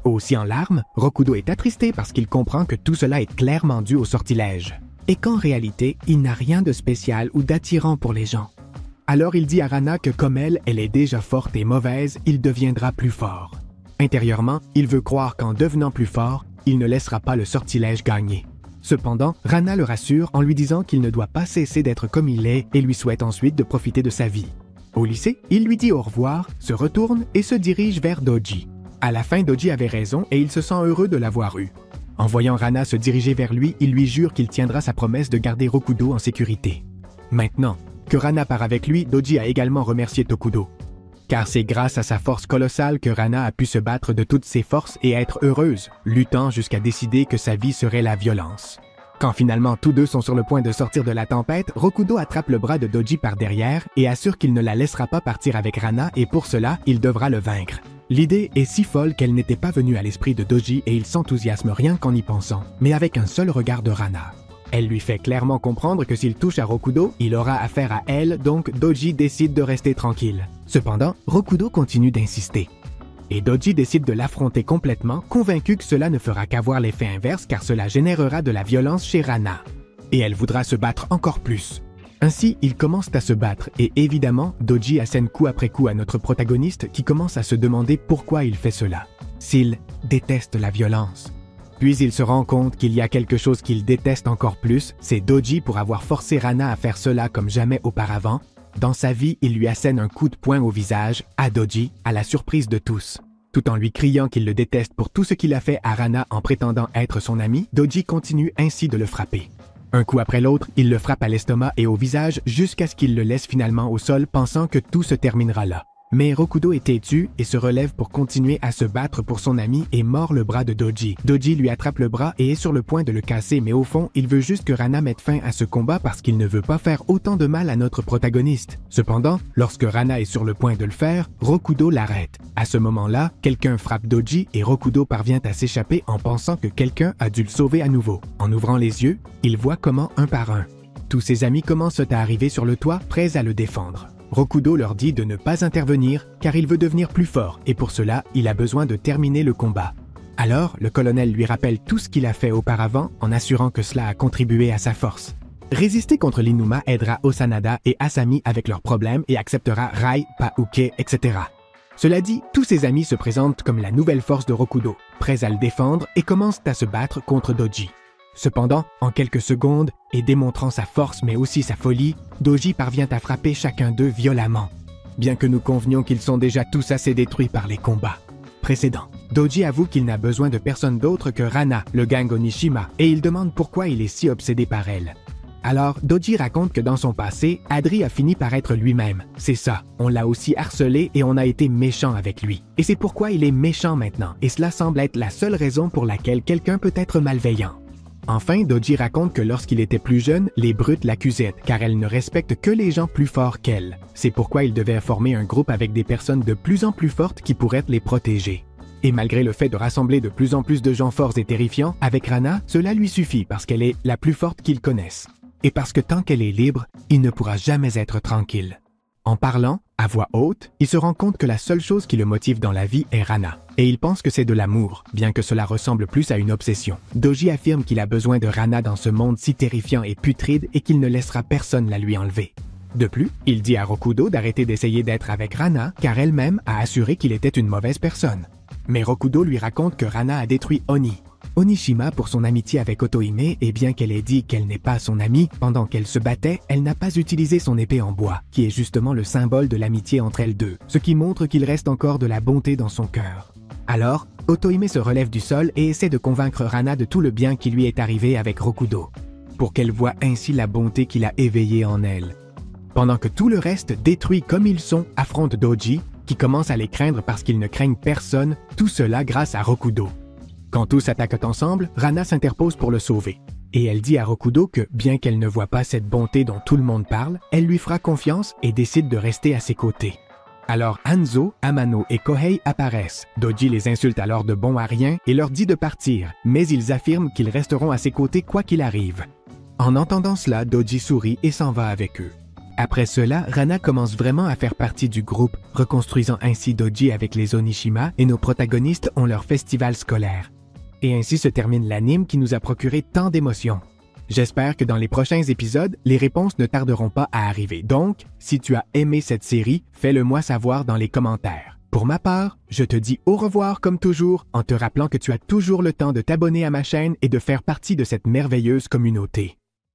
Aussi en larmes, Rokudo est attristé parce qu'il comprend que tout cela est clairement dû au sortilège. Et qu'en réalité, il n'a rien de spécial ou d'attirant pour les gens. Alors il dit à Rana que comme elle est déjà forte et mauvaise, il deviendra plus fort. Intérieurement, il veut croire qu'en devenant plus fort, il ne laissera pas le sortilège gagner. Cependant, Rana le rassure en lui disant qu'il ne doit pas cesser d'être comme il est et lui souhaite ensuite de profiter de sa vie. Au lycée, il lui dit au revoir, se retourne et se dirige vers Doji. À la fin, Doji avait raison et il se sent heureux de l'avoir eu. En voyant Rana se diriger vers lui, il lui jure qu'il tiendra sa promesse de garder Rokudo en sécurité. Maintenant que Rana part avec lui, Doji a également remercié Tokudo. Car c'est grâce à sa force colossale que Rana a pu se battre de toutes ses forces et être heureuse, luttant jusqu'à décider que sa vie serait la violence. Quand finalement tous deux sont sur le point de sortir de la tempête, Rokudo attrape le bras de Doji par derrière et assure qu'il ne la laissera pas partir avec Rana et pour cela, il devra le vaincre. L'idée est si folle qu'elle n'était pas venue à l'esprit de Doji et il s'enthousiasme rien qu'en y pensant, mais avec un seul regard de Rana. Elle lui fait clairement comprendre que s'il touche à Rokudo, il aura affaire à elle, donc Doji décide de rester tranquille. Cependant, Rokudo continue d'insister. Et Doji décide de l'affronter complètement, convaincu que cela ne fera qu'avoir l'effet inverse car cela générera de la violence chez Rana. Et elle voudra se battre encore plus. Ainsi, ils commencent à se battre et évidemment, Doji assène coup après coup à notre protagoniste qui commence à se demander pourquoi il fait cela. S'il déteste la violence. Puis il se rend compte qu'il y a quelque chose qu'il déteste encore plus, c'est Doji pour avoir forcé Rana à faire cela comme jamais auparavant. Dans sa vie, il lui assène un coup de poing au visage, à Doji, à la surprise de tous. Tout en lui criant qu'il le déteste pour tout ce qu'il a fait à Rana en prétendant être son ami, Doji continue ainsi de le frapper. Un coup après l'autre, il le frappe à l'estomac et au visage jusqu'à ce qu'il le laisse finalement au sol pensant que tout se terminera là. Mais Rokudo est têtu et se relève pour continuer à se battre pour son ami et mord le bras de Doji. Doji lui attrape le bras et est sur le point de le casser, mais au fond, il veut juste que Rana mette fin à ce combat parce qu'il ne veut pas faire autant de mal à notre protagoniste. Cependant, lorsque Rana est sur le point de le faire, Rokudo l'arrête. À ce moment-là, quelqu'un frappe Doji et Rokudo parvient à s'échapper en pensant que quelqu'un a dû le sauver à nouveau. En ouvrant les yeux, il voit comment un par un. Tous ses amis commencent à arriver sur le toit, prêts à le défendre. Rokudo leur dit de ne pas intervenir car il veut devenir plus fort et pour cela, il a besoin de terminer le combat. Alors, le colonel lui rappelle tout ce qu'il a fait auparavant en assurant que cela a contribué à sa force. Résister contre l'Inuma aidera Osanada et Asami avec leurs problèmes et acceptera Rai, Pauke, etc. Cela dit, tous ses amis se présentent comme la nouvelle force de Rokudo, prêts à le défendre et commencent à se battre contre Doji. Cependant, en quelques secondes, et démontrant sa force mais aussi sa folie, Doji parvient à frapper chacun d'eux violemment. Bien que nous convenions qu'ils sont déjà tous assez détruits par les combats précédents. Doji avoue qu'il n'a besoin de personne d'autre que Rana, le gang Onishima, et il demande pourquoi il est si obsédé par elle. Alors, Doji raconte que dans son passé, Adri a fini par être lui-même. C'est ça, on l'a aussi harcelé et on a été méchant avec lui. Et c'est pourquoi il est méchant maintenant, et cela semble être la seule raison pour laquelle quelqu'un peut être malveillant. Enfin, Doji raconte que lorsqu'il était plus jeune, les brutes l'accusaient car elle ne respecte que les gens plus forts qu'elle. C'est pourquoi il devait former un groupe avec des personnes de plus en plus fortes qui pourraient les protéger. Et malgré le fait de rassembler de plus en plus de gens forts et terrifiants, avec Rana, cela lui suffit parce qu'elle est la plus forte qu'ils connaissent. Et parce que tant qu'elle est libre, il ne pourra jamais être tranquille. En parlant, à voix haute, il se rend compte que la seule chose qui le motive dans la vie est Rana. Et il pense que c'est de l'amour, bien que cela ressemble plus à une obsession. Doji affirme qu'il a besoin de Rana dans ce monde si terrifiant et putride et qu'il ne laissera personne la lui enlever. De plus, il dit à Rokudo d'arrêter d'essayer d'être avec Rana car elle-même a assuré qu'il était une mauvaise personne. Mais Rokudo lui raconte que Rana a détruit Oni. Onishima pour son amitié avec Otohime et bien qu'elle ait dit qu'elle n'est pas son amie, pendant qu'elle se battait, elle n'a pas utilisé son épée en bois, qui est justement le symbole de l'amitié entre elles deux, ce qui montre qu'il reste encore de la bonté dans son cœur. Alors, Otohime se relève du sol et essaie de convaincre Rana de tout le bien qui lui est arrivé avec Rokudo, pour qu'elle voie ainsi la bonté qu'il a éveillée en elle. Pendant que tout le reste, détruits comme ils sont, affronte Doji, qui commence à les craindre parce qu'ils ne craignent personne, tout cela grâce à Rokudo. Quand tous attaquent ensemble, Rana s'interpose pour le sauver. Et elle dit à Rokudo que, bien qu'elle ne voit pas cette bonté dont tout le monde parle, elle lui fera confiance et décide de rester à ses côtés. Alors Hanzo, Amano et Kohei apparaissent. Doji les insulte alors de bon à rien et leur dit de partir, mais ils affirment qu'ils resteront à ses côtés quoi qu'il arrive. En entendant cela, Doji sourit et s'en va avec eux. Après cela, Rana commence vraiment à faire partie du groupe, reconstruisant ainsi Doji avec les Onishima et nos protagonistes ont leur festival scolaire. Et ainsi se termine l'anime qui nous a procuré tant d'émotions. J'espère que dans les prochains épisodes, les réponses ne tarderont pas à arriver. Donc, si tu as aimé cette série, fais-le moi savoir dans les commentaires. Pour ma part, je te dis au revoir comme toujours, en te rappelant que tu as toujours le temps de t'abonner à ma chaîne et de faire partie de cette merveilleuse communauté.